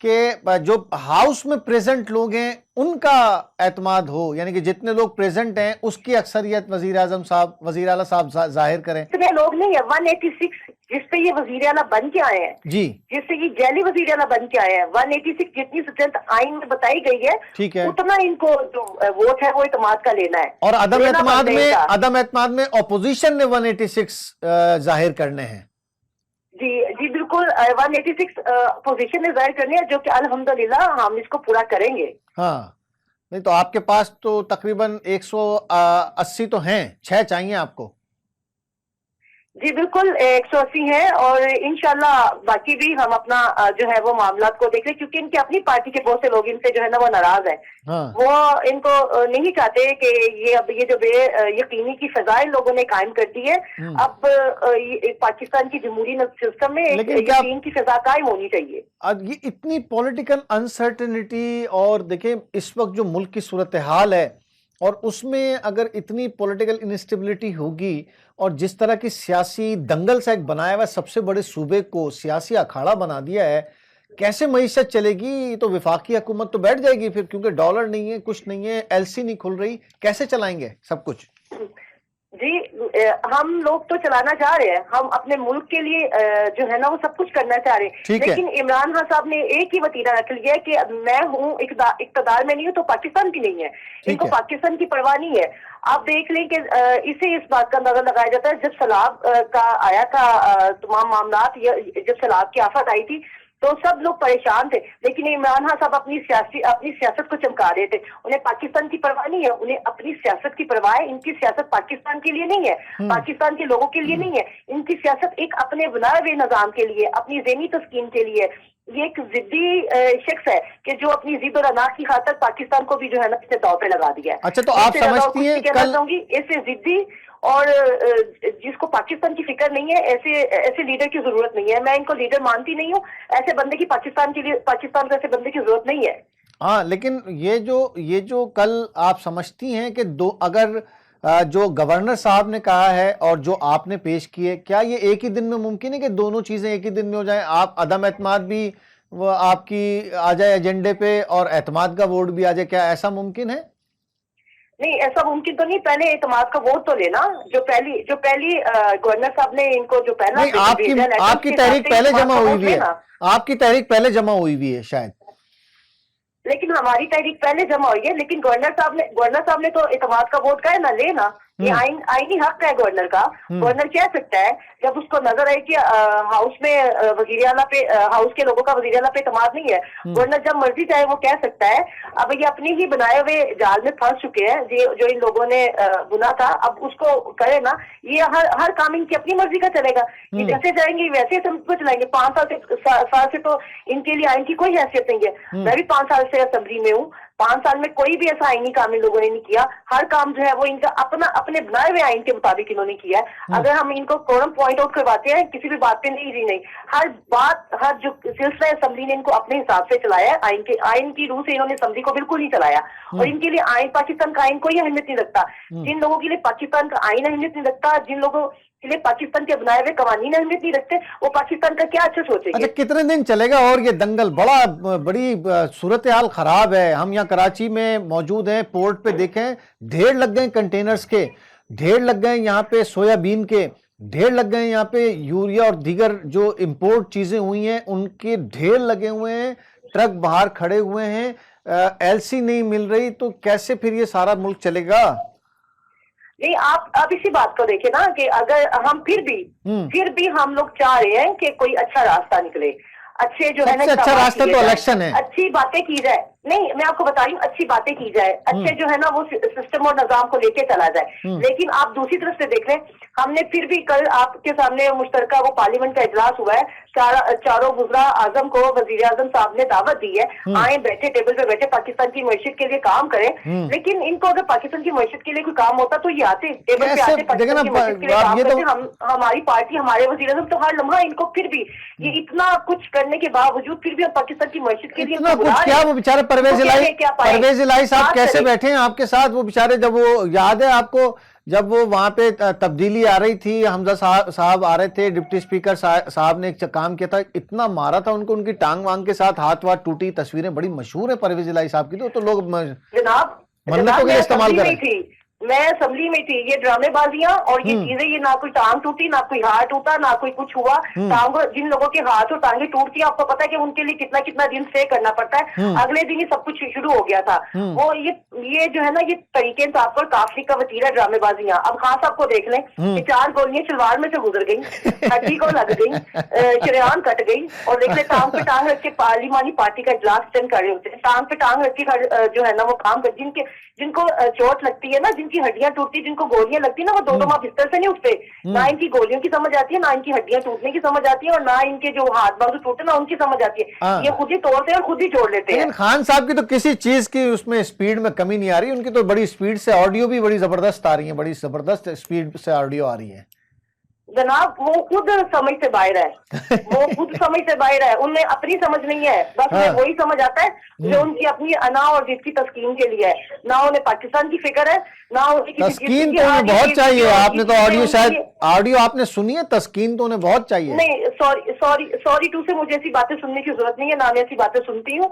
कि जो हाउस में प्रेजेंट लोग हैं उनका एतमाद हो, यानी कि जितने लोग प्रेजेंट हैं उसकी अक्सरियत वजीर आजम साहब, वजीर आला साहब जाहिर करें? इतने लोग नहीं है, 186 जिसपे ये वजीर आला बन के आए हैं, जी, जिससे ये जैली वजीर आला बन के आए हैं, 186 जितनी स्ट्रेंथ आइन में बताई गई है, ठीक है, उतना इनको जो वोट है वो इतमाद का लेना है। और अदम एतमाद में ऑपोजिशन ने 186 जाहिर करने हैं। जी जी बिल्कुल, 186 पोजीशन में जाहिर करनी है, जो कि अल्हम्दुलिल्लाह हम इसको पूरा करेंगे। हाँ, نہیں تو آپ کے پاس تو تقریباً 180 تو ہیں، 6 چاہیے آپ کو؟ جی بالکل 180 ہیں، اور انشاءاللہ باقی بھی ہم اپنا جو ہے وہ معاملات کو دیکھ رہے، کیونکہ ان کی اپنی پارٹی کے بہت سے لوگ ان سے جو ہے نا وہ ناراض ہیں. وہ ان کو نہیں چاہتے کہ یہ جو بے یقینی کی فضا ان لوگوں نے قائم کر دی ہے، اب پاکستان کی جمہوری سسٹم میں ایک یقین کی فضا قائم ہونی چاہیے. اب یہ اتنی پولیٹیکل انسرٹنٹی، اور دیکھیں اس وقت جو ملک کی صورتحال ہے، اور اس میں اگر اتنی پولیٹیکل انسٹیبلٹی ہوگی، اور جس طرح کی سیاسی دنگل سے ایک بنایا ہوا سب سے بڑے صوبے کو سیاسی اکھاڑا بنا دیا ہے، کیسے معیشت چلے گی؟ تو وفاقی حکومت تو بیٹھ جائے گی پھر، کیونکہ ڈالر نہیں ہے، کچھ نہیں ہے، ایل سی نہیں کھل رہی، کیسے چلائیں گے سب کچھ؟ جی ہم لوگ تو چلانا چاہ رہے ہیں، ہم اپنے ملک کے لیے جو ہے نا وہ سب کچھ کرنا چاہ رہے ہیں، لیکن عمران خان صاحب نے ایک ہی وتیرہ رکھ لیا ہے کہ میں ہوں اقتدار میں نہیں ہوں تو پاکستان کی نہیں ہے، ان کو پاکستان کی پرواہ نہیں ہے. آپ دیکھ لیں کہ اسے اس بات کا اندازہ لگایا جاتا ہے، جب سیلاب کا آیا تھا تمام معاملات، جب سیلاب کی آفت آئی تھی تو سب لوگ پریشان تھے، لیکن عمران خان صاحب اپنی سیاست کو چمکا رہے تھے. انہیں پاکستان کی پرواہ نہیں ہے، انہیں اپنی سیاست کی پرواہ ہے. ان کی سیاست پاکستان کے لیے نہیں ہے، پاکستان کے لوگوں کے لیے نہیں ہے، ان کی سیاست ایک اپنے بنائے ہوئے نظام کے لیے، اپنی ذہنی تسکین کے لیے. یہ ایک ضدی شخص ہے کہ جو اپنی ضد اور اناج کی خاطر پاکستان کو بھی جو ہے نا اپنے داؤ پہ لگا دیا ہے. اچھا تو آپ سمجھتی ہیں کہنا چاہوں گی ایسے ضدی اور جس کو پاکستان کی فکر نہیں ہے، ایسے لیڈر کی ضرورت نہیں ہے. میں ان کو لیڈر مانتی نہیں ہوں، ایسے بندے کی پاکستان کو ایسے بندے کی ضرورت نہیں ہے. ہاں لیکن یہ جو کل آپ سمجھتی ہیں کہ اگر جو گورنر صاحب نے کہا ہے اور جو آپ نے پیش کیے، کیا یہ ایک ہی دن میں ممکن ہے کہ دونوں چیزیں ایک ہی دن میں ہو جائیں؟ آپ عدم اعتماد بھی وہ آپ کی آ جائے ایجنڈے پہ، اور اعتماد کا ووٹ بھی آ جائے، کیا ایسا ممکن ہے؟ نہیں ایسا ممکن تو نہیں. پہلے اعتماد کا ووٹ تو لینا. جو پہلی گورنر صاحب نے ان کو جو پہلا آپ کی تحریک پہلے جمع ہوئی ہوئی ہے، آپ کی تحریک پہلے جمع ہوئی ہوئی ہے شاید، لیکن ہماری تحریک پہلے جمع ہوئی ہے. لیکن گورنر صاحب نے تو اعتماد کا ووٹ کا ہے نہ لینا. یہ آئینی حق ہے گورنر کا. گورنر کہہ سکتا ہے جب اس کو نظر آئے کہ ہاؤس میں وزیر اعلیٰ پہ، ہاؤس کے لوگوں کا وزیر اعلیٰ پہ اعتماد نہیں ہے، گورنر جب مرضی چاہے وہ کہہ سکتا ہے. اب یہ اپنی ہی بنائے ہوئے جال میں پھنس چکے ہیں جو ان لوگوں نے بنا تھا. اب اس کو کرے نا، یہ ہر کام ان کی اپنی مرضی کا چلے گا. یہ جیسے جائیں گے ویسے سب کو چلائیں گے. 5 سال سے تو ان کے لیے آئین کی کوئی حیثیت نہیں ہے. میں بھی 5 سال سے اسمبلی میں ہوں. 5 سال میں کوئی بھی ایسا آئینی کام ان لوگوں نے نہیں کیا. ہر کام جو ہے وہ ان کا اپنے بنائے ہوئے آئین کے مطابق انہوں نے کیا ہے. اگر ہم ان کو کوڑم پوائنٹ آؤٹ کرواتے ہیں کسی بھی بات پہ نہیں، ہر جو سلسلہ اسمبلی نے ان کو اپنے حساب سے چلایا ہے. آئین کی روح سے انہوں نے اسمبلی کو بالکل نہیں چلایا. اور ان کے لیے پاکستان کا آئین کوئی اہمیت نہیں رکھتا. جن لوگوں کے لیے پاکستان کا آئین اہمیت نہیں رکھتا، جن لوگوں کے لیے پاکستان کے بنائے ہوئے قوانین اہمیت نہیں رکھتے، وہ پاکستان کا کیا اچھا سوچیں گے؟ اچھا کتنے دن چلے گا اور یہ دنگل؟ بڑی صورتحال خراب ہے. ہم یہاں کراچی میں موجود ہیں، پورٹ پہ دیکھیں ڈھیر لگ گئے کنٹینرز کے، ڈھیر لگ گئے یہاں پہ سویا بین کے، ڈھیر لگ گئے یہاں پہ یوریا اور دیگر جو امپورٹ چیزیں ہوئی ہیں ان کے ڈھیر لگے ہوئے ہیں. ٹرک باہر کھڑے ہوئے ہیں، ایل سی نہیں مل رہی، تو کیسے پھر یہ سارا ملک چلے گا؟ نہیں آپ اسی بات کو دیکھیں نا کہ اگر ہم پھر بھی ہم لوگ چاہ رہے ہیں کہ کوئی اچھا راستہ نکلے، اچھے جو ہے نا اچھا راستہ تو الیکشن ہے، اچھی باتیں کی جائے. نہیں میں آپ کو بتا رہی ہوں، اچھی باتیں کی جائے، اچھے جو ہے نا وہ سسٹم اور نظام کو لے کے چلا جائے. لیکن آپ دوسری طرف سے دیکھ رہے ہیں، ہم نے پھر بھی کل آپ کے سامنے مشترکہ وہ پارلیمنٹ کا اجلاس ہوا ہے. چاروں وزراء اعظم کو وزیر اعظم صاحب نے دعوت دی ہے، آئیں بیٹھے ٹیبل پہ بیٹھے پاکستان کی معیشت کے لیے کام کریں. لیکن ان کو اگر پاکستان کی معیشت کے لیے کوئی کام ہوتا تو یہ آتے ٹیبل پہ آتے، پاکستان کی معیشت کے لیے کام کرتے. ہماری پارٹی، ہمارے وزیر اعظم تو ہر لمحہ ان کو پھر بھی یہ اتنا کچھ کرنے کے باوجود پھر بھی ہم پاکستان کی معیشت کے لیے کیا وہ بیچارے پرویز الہی صاحب کیسے بیٹھے ہیں آپ کے ساتھ؟ وہ بیچارے جب وہ یاد ہے آپ کو، جب وہ وہاں پہ تبدیلی آ رہی تھی، حمزہ صاحب آ رہے تھے، ڈپٹی اسپیکر صاحب نے ایک کام کیا تھا، اتنا مارا تھا ان کو، ان کی ٹانگ وانگ کے ساتھ ہاتھ واتھ ٹوٹی، تصویریں بڑی مشہور ہیں پرویز الہی صاحب کی. تو لوگ جناب منتوں کے لیے استعمال کر رہے ہیں. میں اسمبلی میں تھی. یہ ڈرامے بازیاں اور یہ چیزیں, یہ نہ کوئی ٹانگ ٹوٹی, نہ کوئی ہاتھ ٹوٹا, نہ کوئی کچھ ہوا. جن لوگوں کے ہاتھ اور ٹانگیں ٹوٹتی ہیں, آپ کو پتا ہے کہ ان کے لیے کتنا کتنا دن اسٹے کرنا پڑتا ہے. اگلے دن ہی سب کچھ شروع ہو گیا تھا. وہ یہ جو ہے نا, یہ طریقے انصاف پر کافی کا وتیرہ ڈرامے بازیاں. اب خان صاحب کو دیکھ لیں کہ 4 گولیاں شلوار میں سے گزر گئی, ہڈی کو لگ گئی, شریان کٹ گئی, اور دیکھ لیں ٹانگ پہ ٹانگ رکھ کے پارلیمانی پارٹی کا اجلاس اٹینڈ کر رہے ہوتے ہیں. ٹانگ پہ ٹانگ رکھ کے جو ہے نا وہ کام کر, جن کو چوٹ لگتی ہے نا, جن کی ہڈیاں ٹوٹتی, جن کو گولیاں لگتی ہیں نا, وہ 2 ماہ بستر سے نہیں اٹھتے. نہ ان کی گولیوں کی سمجھ آتی ہے, نہ ان کی ہڈیاں ٹوٹنے کی سمجھ آتی ہے, اور نہ ان کے جو ہاتھ بازو ٹوٹے نہ ان کی سمجھ آتی ہے. یہ خود ہی توڑتے ہیں اور خود ہی جوڑ لیتے ہیں. لیکن خان صاحب کی تو کسی چیز کی اس میں اسپیڈ میں کمی نہیں آ رہی, ان کی تو بڑی اسپیڈ سے آڈیو بھی بڑی زبردست آ رہی ہیں, بڑی زبردست اسپیڈ سے آڈیو آ رہی ہے. جناب وہ خود سمجھ سے باہر ہے, وہ خود سمجھ سے باہر ہے. انہیں اپنی سمجھ نہیں ہے, بس انہیں وہی سمجھ آتا ہے جو ان کی اپنی انا اور جس کی تسکین کے لیے ہے. نہ انہیں پاکستان کی فکر ہے, نہ تسکین تو انہیں بہت چاہیے. آپ نے تو آڈیو شاید آڈیو آپ نے سنی ہے, تسکین تو انہیں بہت چاہیے. نہیں, سوری ٹو سے مجھے ایسی باتیں سننے کی ضرورت نہیں ہے, نہ میں ایسی باتیں سنتی ہوں.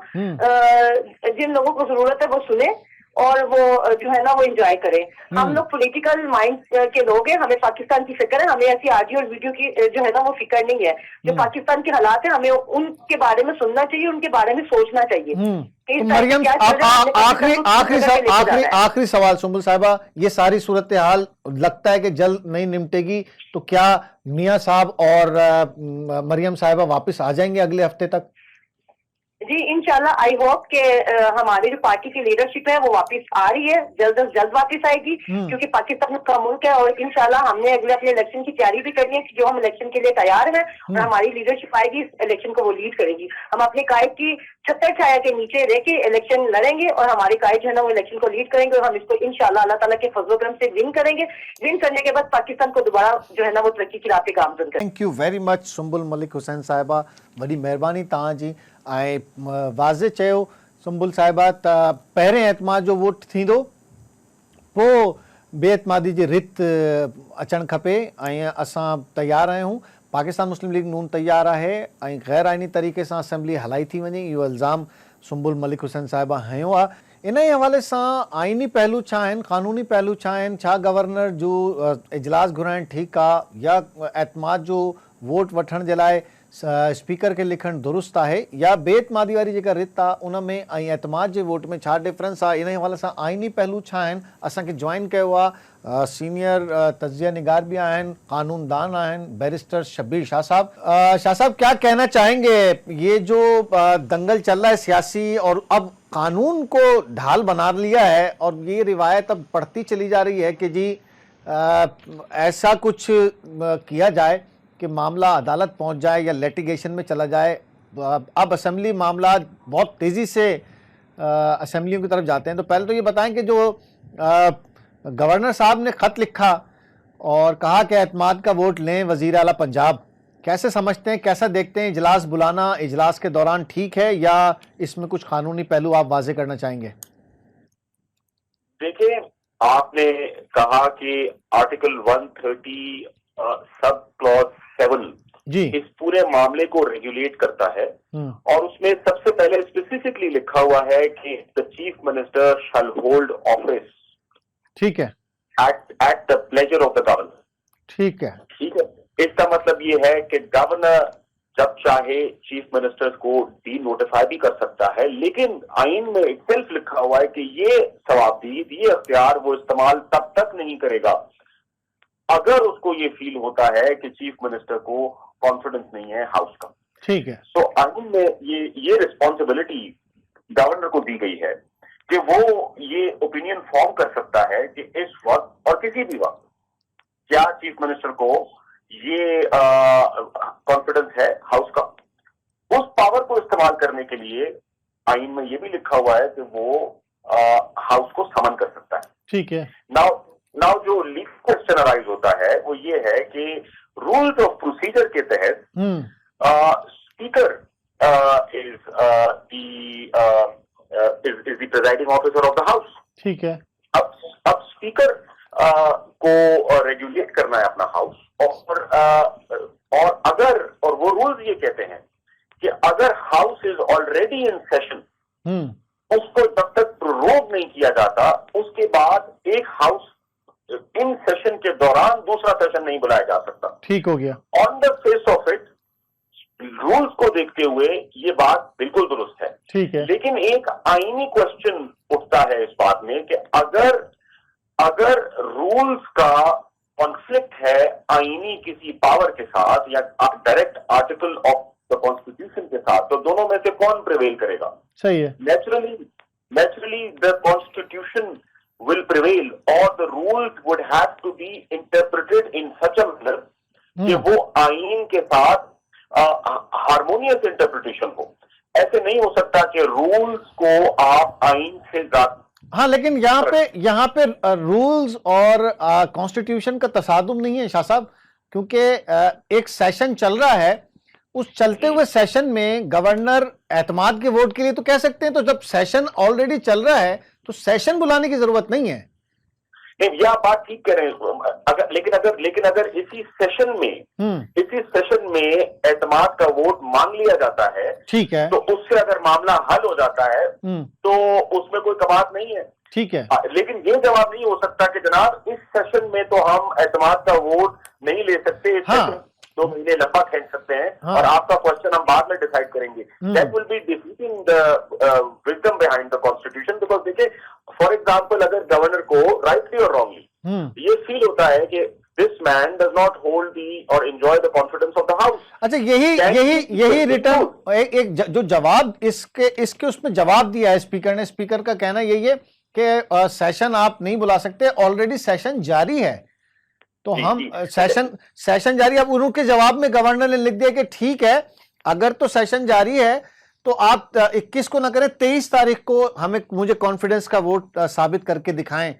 جن لوگوں کو ضرورت ہے وہ سنیں اور وہ جو ہے نا وہ انجوائے کریں. ہم لوگ پولیٹیکل مائنڈ کے لوگ ہیں, ہمیں پاکستان کی فکر ہے, ہمیں ایسی آڈیو اور ویڈیو کی جو ہے نا وہ فکر نہیں ہے. جو پاکستان کے حالات ہیں ہمیں ان کے بارے میں سننا چاہیے, ان کے بارے میں سوچنا چاہیے. مریم آخری سوال سنبل صاحبہ, یہ ساری صورتحال لگتا ہے کہ جلد نہیں نمٹے گی, تو کیا میاں صاحب اور مریم صاحبہ واپس آ جائیں گے اگلے ہفتے تک؟ جی انشاءاللہ, آئی ہوپ کہ ہماری جو پارٹی کی لیڈرشپ ہے وہ واپس آ رہی ہے, جلد از جلد واپس آئے گی, کیونکہ پاکستان کا ملک ہے. اور انشاءاللہ ہم نے اپنے الیکشن کی تیاری بھی کرنی ہے, جو ہم الیکشن کے لیے تیار ہیں, اور ہماری لیڈرشپ آئے گی, اس الیکشن کو وہ لیڈ کرے گی. ہم اپنے قائد کی چھتر چھایا کے نیچے رہ کے الیکشن لڑیں گے, اور ہمارے قائد جو ہے نا وہ الیکشن کو لیڈ کریں گے, اور ہم اس کو انشاءاللہ اللہ تعالیٰ کے فضل و کرم سے ون کریں گے. ون کرنے کے بعد پاکستان کو دوبارہ جو ہے نا وہ ترقی کی راہ پہ گامزن کریں گے. تھینک یو ویری مچ سنبل ملک حسین صاحبہ, وڈی مہربانی तव्हां जी. ऐं वाज़े चयो सुंबुल साहिबा त पहिरें एतमाद जो वोट थींदो, पोइ बेएतमादी जी रित अचणु खपे, ऐं असां तयारु आहियूं. पाकिस्तान मुस्लिम लीग नून तयारु आहे ऐं गैर आइनी तरीक़े सां असेंबली हलाई थी वञे, इहो इल्ज़ाम सुंबुल मलिक हुसैन साहिबा हयो आहे. इन जे हवाले सां आइनी पहलू छा आहिनि, क़ानूनी पहलू छा आहिनि, छा गवर्नर जो इजलास घुराइणु ठीकु आहे, या एतमाद जो वोट वठण जे लाइ स्पीकर के लिखण दुरुस्त आहे, या बेएतमादी वारी जेका रित आहे उन में ऐं एतमाद जे वोट में छा डिफरेंस आहे. इन जे हवाले सां आइनी पहलू छा आहिनि. असांखे जॉइन कयो आहे सीनियर तजिया निगार भी आहिनि, कानूनदान आहिनि, बैरिस्टर शब्बीर शाह साहब. शाह साहब क्या कहना चाहेंगे, ये जो दंगल चल रहा है सियासी, और अब कानून को ढाल बना लिया है, और ये रिवायत अब बढ़ती चली जा रही है कि जी ऐसा कुछ किया जाए कि मामला अदालत पहुंच जाए या लिटिगेशन में चला जाए. अब असेंबली मामला बहुत तेज़ी से असेंबलियों की तरफ जाते हैं. तो पहले तो ये बताएं कि जो गवर्नर साहब ने ख़त लिखा और कहा कि एतमाद का वोट लें वज़ीर आला पंजाब, कैसे समझते हैं, कैसा देखते हैं, इजलास बुलाना इजलास के दौरान ठीक है, या इसमें कुछ कानूनी पहलू आप वाज़े करना चाहेंगे? देखिए, आपने कहा कि आर्टिकल 130 सब क्लॉज 7 जी इस पूरे मामले को रेगुलेट करता है, और उसमें सबसे पहले स्पेसिफिकली लिखा हुआ है कि the chief minister shall hold office, ठीक है, at the pleasure of the governor. ठीक है. इसका मतलब ये है कि गवर्नर जब चाहे चीफ मिनिस्टर को डी नोटिफाई भी कर सकता है, लेकिन आइन में इटसेल्फ लिखा हुआ है कि ये सवाबदीद, ये अख्तियार वो इस्तेमाल तब तक नहीं करेगा अगर उसको ये फील होता है कि चीफ मिनिस्टर को कॉन्फिडेंस नहीं है हाउस का. ठीक है. तो आइन में ये रिस्पॉन्सिबिलिटी गवर्नर को दी गई है कि वो ये ओपिनियन फॉर्म कर सकता है कि इस वक्त और किसी भी वक्त क्या चीफ मिनिस्टर को ये कॉन्फिडेंस है हाउस का. उस पावर को इस्तेमाल करने के लिए आइन में ये भी लिखा हुआ है कि वो हाउस को समन कर सकता है. ठीक है. नाउ जो लीगल क्वेश्चन अराइज होता है वो ये है कि रूल्स ऑफ प्रोसीजर के तहत speaker is the presiding officer of the house. ठीक है. अब स्पीकर को रेगुलेट करना है अपना हाउस, और अगर, और वो रूल्स ये कहते हैं कि अगर house is already in session, उसको जब तक प्रोरोग नहीं किया जाता उसके बाद एक हाउस ان سیشن کے دوران دوسرا سیشن نہیں بلایا جا سکتا. ٹھیک ہو گیا. On the face of it rules کو دیکھتے ہوئے یہ بات بالکل درست ہے. ٹھیک ہے. لیکن ایک آئینی کوشچن اٹھتا ہے اس بات میں کہ اگر رولز کا کانفلکٹ ہے آئینی کسی پاور کے ساتھ یا direct article of the constitution کے ساتھ, تو دونوں میں سے کون پریویل کرے گا؟ صحیح ہے. Naturally the constitution will prevail or the rules would have to be interpreted in such a manner کہ وہ آئین کے ساتھ ہارمونیس انٹرپریٹیشن ہو. ایسے نہیں ہو سکتا کہ رولز کو آپ آئین سے زیادہ. ہاں لیکن یہاں پہ رولز اور کانسٹیٹیوشن کا تصادم نہیں ہے شاہ صاحب, کیونکہ ایک سیشن چل رہا ہے, اس چلتے ہوئے سیشن میں گورنر اعتماد کے ووٹ کے لیے تو کہہ سکتے ہیں, تو جب سیشن آلریڈی چل رہا ہے تو سیشن بلانے کی ضرورت نہیں ہے. یہ آپ بات ٹھیک کہہ رہے ہیں, لیکن اگر اسی سیشن میں اعتماد کا ووٹ مانگ لیا جاتا ہے, ٹھیک ہے, تو اس سے اگر معاملہ حل ہو جاتا ہے تو اس میں کوئی کباط نہیں ہے. ٹھیک ہے. لیکن یہ جواب نہیں ہو سکتا کہ جناب اس سیشن میں تو ہم اعتماد کا ووٹ نہیں لے سکتے, اس سیشن 2 مہینے لمبا کھینچ سکتے ہیں اور آپ کا کوشچن ہم بعد میں ڈیسائیڈ کریں گے. That will be defeating the wisdom behind the constitution. Because دیکھیں فار ایگزامپل اگر گورنر کو رائٹلی اور رانگلی یہ فیل ہوتا ہے کہ this man does not hold the اور enjoy the confidence of the house. اچھا یہی ریٹرن ایک جو جواب اس کے اس میں جواب دیا ہے اسپیکر نے. اسپیکر کا کہنا یہی ہے کہ سیشن آپ نہیں بلا سکتے, آلریڈی سیشن جاری ہے, تو ہم سیشن جاری. اب ان کے جواب میں گورنر نے لکھ دیا کہ ٹھیک ہے اگر تو سیشن جاری ہے تو آپ 21 کو نہ کریں, 23 تاریخ کو مجھے کانفیڈنس کا ووٹ ثابت کر کے دکھائیں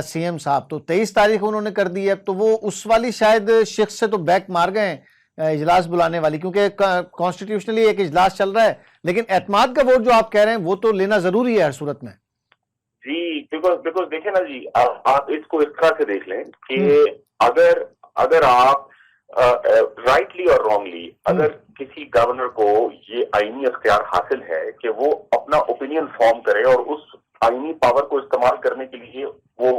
سی ایم صاحب. تو 23 تاریخ انہوں نے کر دی ہے, تو وہ اس والی شاید شخص سے تو بیک مار گئے اجلاس بلانے والی, کیونکہ کانسٹیٹیوشنلی ایک اجلاس چل رہا ہے, لیکن اعتماد کا ووٹ جو آپ کہہ رہے ہیں وہ تو لینا ضروری ہے ہر صورت میں. جی بیکاز دیکھیں نا جی, آپ اس کو اس طرح سے دیکھ لیں کہ اگر آپ رائٹلی اور رانگلی اگر کسی گورنر کو یہ آئینی اختیار حاصل ہے کہ وہ اپنا اوپینین فارم کرے اور اس آئینی پاور کو استعمال کرنے کے لیے وہ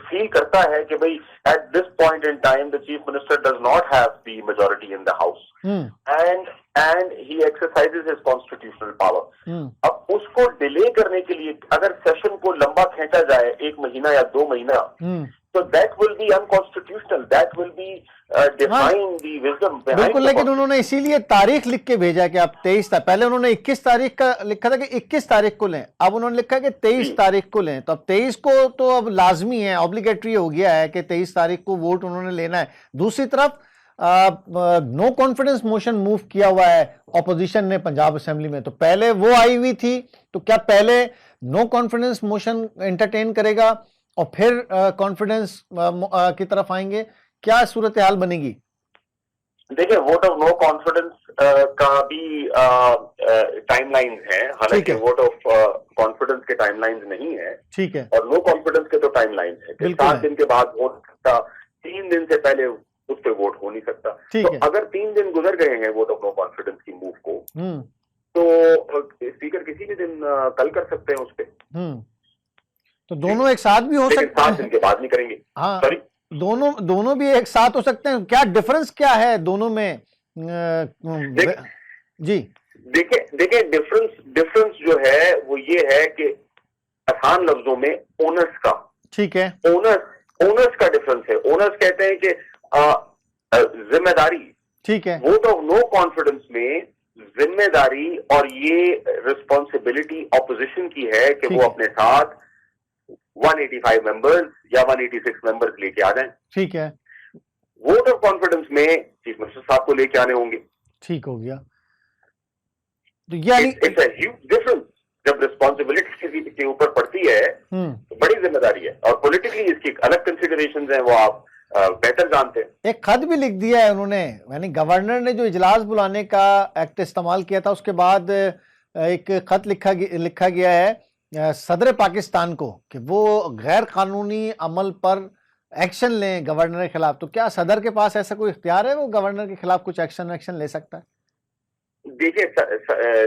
فیل کرتا ہے کہ بھئی at this point in time the chief minister does not have the majority in the house and he exercises his constitutional power. اب اس کو ڈیلے کرنے کے لیے اگر سیشن کو لمبا کھینچا جائے 1 مہینہ یا 2 مہینہ, تو that will be unconstitutional, that will be defying the wisdom behind. بالکل, لیکن انہوں نے اسی لیے تاریخ لکھ کے بھیجا کہ آپ 23 تاریخ, پہلے انہوں نے 21 تاریخ کا لکھا تھا کہ 21 تاریخ کو لیں, اب انہوں نے لکھا کہ 23 تاریخ کو لیں. تو اب 23 کو تو اب لازمی ہے, obligatory ہو گیا ہے کہ 23 تاریخ کو ووٹ انہوں نے لینا ہے. دوسری طرف نو کانفیڈنس موشن موو کیا ہوا ہے اپوزیشن نے پنجاب اسمبلی میں, تو پہلے وہ آئی ہوئی تھی, تو کیا پہلے نو کانفیڈنس موشن انٹرٹین کرے گا اور پھر کانفیڈنس کی طرف آئیں گے؟ کیا صورتحال بنے گی؟ دیکھیں ووٹ آف نو کانفیڈنس کا بھی ٹائم لائن ہے, حالانکہ ووٹ آف کانفیڈنس کے ٹائم لائن نہیں ہے. ٹھیک ہے. اور نو کانفیڈنس کے تو ٹائم لائن ہے کہ 7 دن کے بعد ووٹ سکتا, 3 دن سے پہلے اس پہ ووٹ ہو نہیں سکتا. تو اگر 3 دن گزر گئے ہیں ووٹ آف نو کانفیڈنس کی موو کو, تو اسپیکر کسی بھی دن کل کر سکتے ہیں اس پہ. تو دونوں ایک ساتھ بھی ہو سکتے ہیں, 7 دن کے بعد نہیں کریں گے. ہاں دونوں بھی ایک ساتھ ہو سکتے ہیں. کیا ڈفرنس کیا ہے دونوں میں؟ جی دیکھیں ڈفرنس جو ہے وہ یہ ہے کہ آسان لفظوں میں اونرس کا. ٹھیک ہے. اونرس کا ڈفرنس ہے. اونرس کہتے ہیں کہ ذمہ داری. ٹھیک ہے. ووٹ آف نو کانفیڈنس میں ذمہ داری اور یہ ریسپانسبلٹی اپوزیشن کی ہے کہ وہ اپنے ساتھ 185 ممبرز یا 186 ممبرز لے کے آ جائیں. ٹھیک ہے. ووٹ آف کانفیڈنس میں چیف منسٹر صاحب کو لے کے آنے ہوں گے. ٹھیک ہو گیا. تو اٹس اے ہیوج ڈفرنس. جب ریسپانسبلٹی کے اوپر پڑتی ہے تو بڑی ذمہ داری ہے, اور پولیٹیکلی اس کی الگ کنسیڈریشنز ہیں, وہ آپ بہتر جانتے ہیں. ایک خط بھی لکھ دیا ہے انہوں نے, یعنی گورنر نے جو اجلاس بلانے کا ایکٹ استعمال کیا تھا اس کے بعد ایک خط لکھا گیا ہے صدر پاکستان کو کہ وہ غیر قانونی عمل پر ایکشن لیں گورنر کے خلاف. تو کیا صدر کے پاس ایسا کوئی اختیار ہے وہ گورنر کے خلاف کچھ ایکشن لے سکتا ہے؟ دیکھیے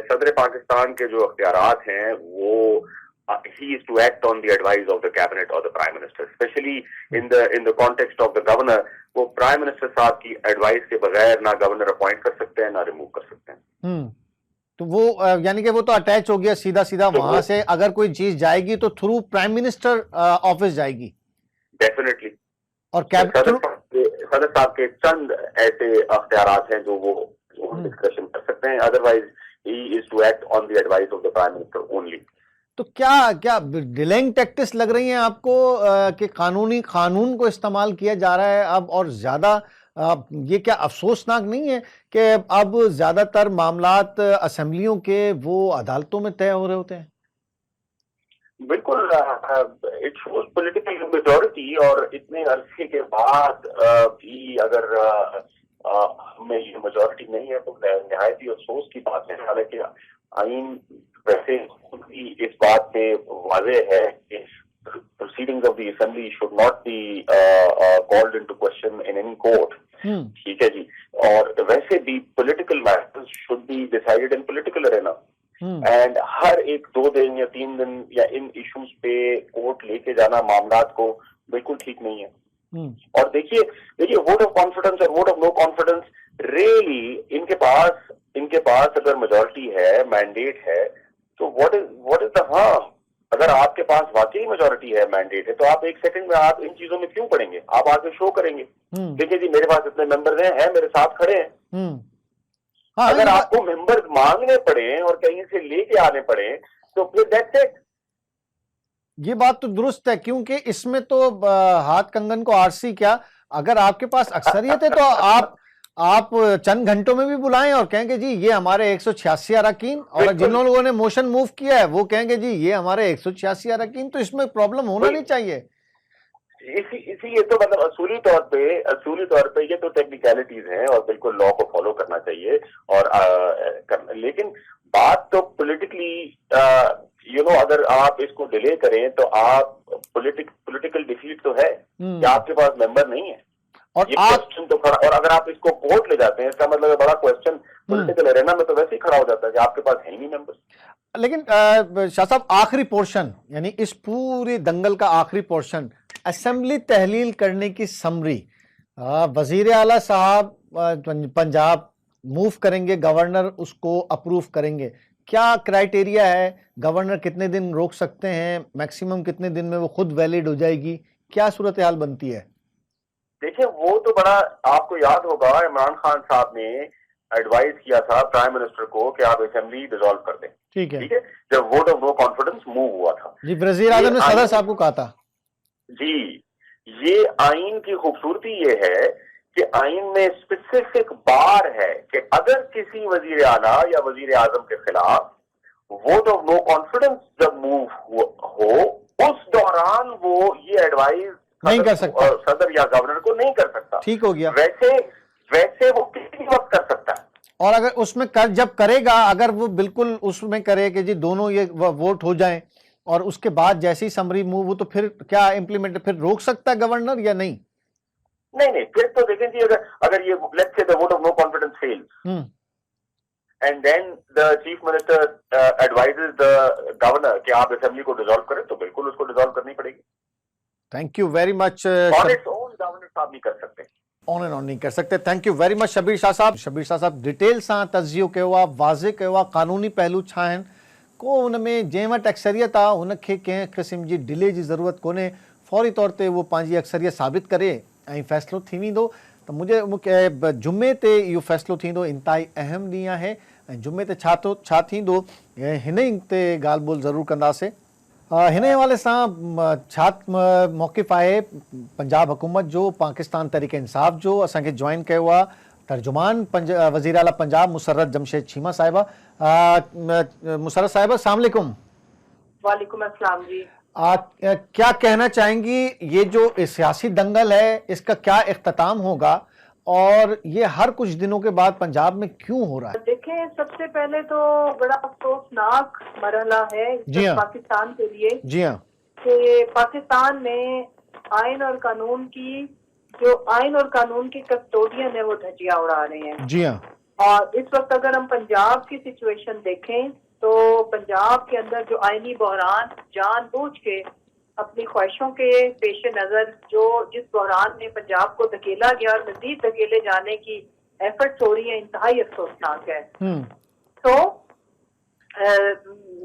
صدر پاکستان کے جو اختیارات ہیں وہ he is to act on the advice of the cabinet or the prime minister, especially in the context of the governor. وہ prime minister صاحب کی advice کے بغیر نہ governor appoint کر سکتے ہیں نہ remove کر سکتے ہیں. تو وہ یعنی کہ وہ تو اٹیچ ہو گیا سیدھا سیدھا وہاں سے اگر کوئی چیز جائے گی تو تھرو پرائم منسٹر آفس جائے گی. ڈیفینیٹلی. اور صدر صاحب کے چند ایسے اختیارات ہیں جو وہ ڈسکشن کر سکتے ہیں. Otherwise he is to act on the advice of the prime minister only. تو کیا ڈیلنگ ٹیکٹس لگ رہی ہیں آپ کو کہ قانون کو استعمال کیا جا رہا ہے اب اور زیادہ؟ یہ کیا افسوسناک نہیں ہے کہ اب زیادہ تر معاملات اسمبلیوں کے وہ عدالتوں میں طے ہو رہے ہوتے ہیں؟ بالکل. اٹ شوز پولیٹیکل میجورٹی اور اتنے عرصے کے بعد بھی اگر ہمیں یہ میجورٹی نہیں ہے تو نہایت ہی افسوس کی بات ہے. حالانکہ آئین ویسے خود ہی اس بات پہ واضح ہے کہ proceedings of the assembly should not be called into question in any court. ٹھیک ہے جی. اور ویسے بھی political matters should be decided in political arena. And ہر ایک 2 دن یا 3 دن یا ان ایشوز پہ کورٹ لے کے جانا معاملات کو بالکل ٹھیک نہیں ہے. اور دیکھیے ووٹ آف کانفیڈنس اور vote of no confidence really ان کے پاس اگر میجورٹی ہے مینڈیٹ ہے تو واٹ از دا ہارم؟ اگر آپ کے پاس واقعی میجورٹی ہے مینڈیٹ ہے تو آپ 1 سیکنڈ میں آپ ان چیزوں میں کیوں پڑیں گے؟ آپ آگے شو کریں گے دیکھیے جی میرے پاس اتنے ممبرز ہیں میرے ساتھ کھڑے ہیں. اگر آپ کو ممبرز مانگنے پڑے اور کہیں سے لے کے آنے پڑے تو پھر دیٹس اٹ. یہ بات تو درست ہے کیونکہ اس میں تو ہاتھ کنگن کو آرسی کیا. اگر آپ کے پاس اکثریت ہے تو آپ چند گھنٹوں میں بھی بلائیں اور کہیں گے جی یہ ہمارے 186 اراکین اور جن لوگوں نے موشن موو کیا ہے وہ کہیں گے جی یہ ہمارے 186 اراکین. تو اس میں پرابلم ہونا نہیں چاہیے. اسی یہ تو مطلب اصولی طور پہ یہ تو ٹیکنیکلٹیز ہیں اور بالکل لا کو فالو کرنا چاہیے. اور لیکن بات تو پولیٹیکلی اگر آپ اس کو ڈیلے کریں تو آپ پولیٹیکل ڈیفیٹ تو ہے کہ آپ کے پاس ممبر نہیں ہے. اور کوشچن تو کھڑا, اور اگر آپ اس کو کورٹ لے جاتے ہیں اس کا مطلب بڑا کوشچن پولیٹیکل ارینا میں تو ویسے ہی کھڑا ہو جاتا ہے کہ آپ کے پاس ہے ہی نہیں ممبر. لیکن شاہ صاحب آخری پورشن یعنی اس پوری دنگل کا آخری پورشن اسمبلی تحلیل کرنے کی سمری, وزیر اعلیٰ صاحب پنجاب موو کریں گے, گورنر اس کو اپروو کریں گے. کیا کرائیٹیریا ہے؟ گورنر کتنے دن روک سکتے ہیں؟ میکسیمم کتنے دن میں وہ خود ویلڈ ہو جائے گی؟ کیا صورتحال بنتی ہے؟ دیکھیں وہ تو بڑا آپ کو یاد ہوگا عمران خان صاحب نے ایڈوائز کیا تھا پرائم منسٹر کو کہ آپ اسمبلی ڈیزالو کر دیں. ٹھیک ہے جب vote of no confidence move ہوا تھا. جی وزیر اعظم نے صدر صاحب کو کہا تھا. جی یہ آئین کی خوبصورتی یہ ہے کہ آئین میں اسپیسیفک بار ہے کہ اگر کسی وزیر اعلیٰ یا وزیر اعظم کے خلاف ووٹ آف نو کانفیڈنس جب موو ہو اس دوران وہ یہ ایڈوائز نہیں کر سکتا, صدر یا گورنر کو نہیں کر سکتا. ٹھیک ہو گیا. ویسے وہ کسی وقت کر سکتا ہے. اور اگر اس میں جب کرے گا, اگر وہ بالکل اس میں کرے کہ جی دونوں یہ ووٹ ہو جائیں اور اس کے بعد جیسی سمری موو ہو تو پھر کیا امپلیمنٹ پھر روک سکتا ہے گورنر یا نہیں؟ نہیں پھر تو دیکھیں جی اگر یہ let's say the vote of no confidence fails and then the chief minister advises the governor کہ آپ اسمبلی کو ڈیزالو کریں تو بالکل اس کو ڈیزالو کرنی پڑے گی. Thank you very much. On its own governor صاحب نہیں کر سکتے, آن اینڈ آن نہیں کر سکتے. Thank you very much Shabbir Shah صاحب ڈیٹیل ساں تجزیو کयो आहे, واضح کयो आहे قانونی پہلو چھا आहिनि, کو ان میں जंहिं वटि अक्सरियत आहे उन खे कंहिं क़िस्म जी डिले जी ज़रूरत कोन्हे. फौरी तौर ते उहो पंहिंजी अक्सरियत साबित करे ऐं फ़ैसिलो थी वेंदो. त मूंखे जुमे ते इहो फ़ैसिलो थींदो. इंतिहाई अहम ॾींहुं आहे ऐं जुमे ते छा थींदो हिन ई ते ॻाल्हि ॿोल ज़रूरु कंदासीं. हिन हवाले सां छा मौक़िफ़ आहे पंजाब हुकूमत जो, पाकिस्तान तहरीक इंसाफ़ जो? असांखे जॉइन कयो आहे तर्जुमान वज़ीर आला पंजाब मुसर्रत जमशेद चीमा साहिबा. मुसर्रत साहिबा अस्सलाम वालेकुम. वालेकुम अस्सलाम जी. क्या कहना चाहेंगी, ये जो सियासी दंगल है इसका क्या इख्तिताम होगा और ये हर कुछ दिनों के बाद पंजाब में क्यों हो रहा है? देखें सबसे पहले तो बड़ा अफसोसनाक मरहला है पाकिस्तान के लिए. जी हाँ, कि पाकिस्तान में आइन और कानून की कस्टोडियन है वो धज्जियां उड़ा रहे हैं. जी हाँ. और इस वक्त अगर हम पंजाब की सिचुएशन देखें تو پنجاب کے اندر جو آئینی بحران جان بوجھ کے اپنی خواہشوں کے پیش نظر جس بحران میں پنجاب کو دھکیلا گیا اور مزید دھکیلے جانے کی ایفرٹس ہو رہی ہیں، انتہائی افسوسناک ہے۔ تو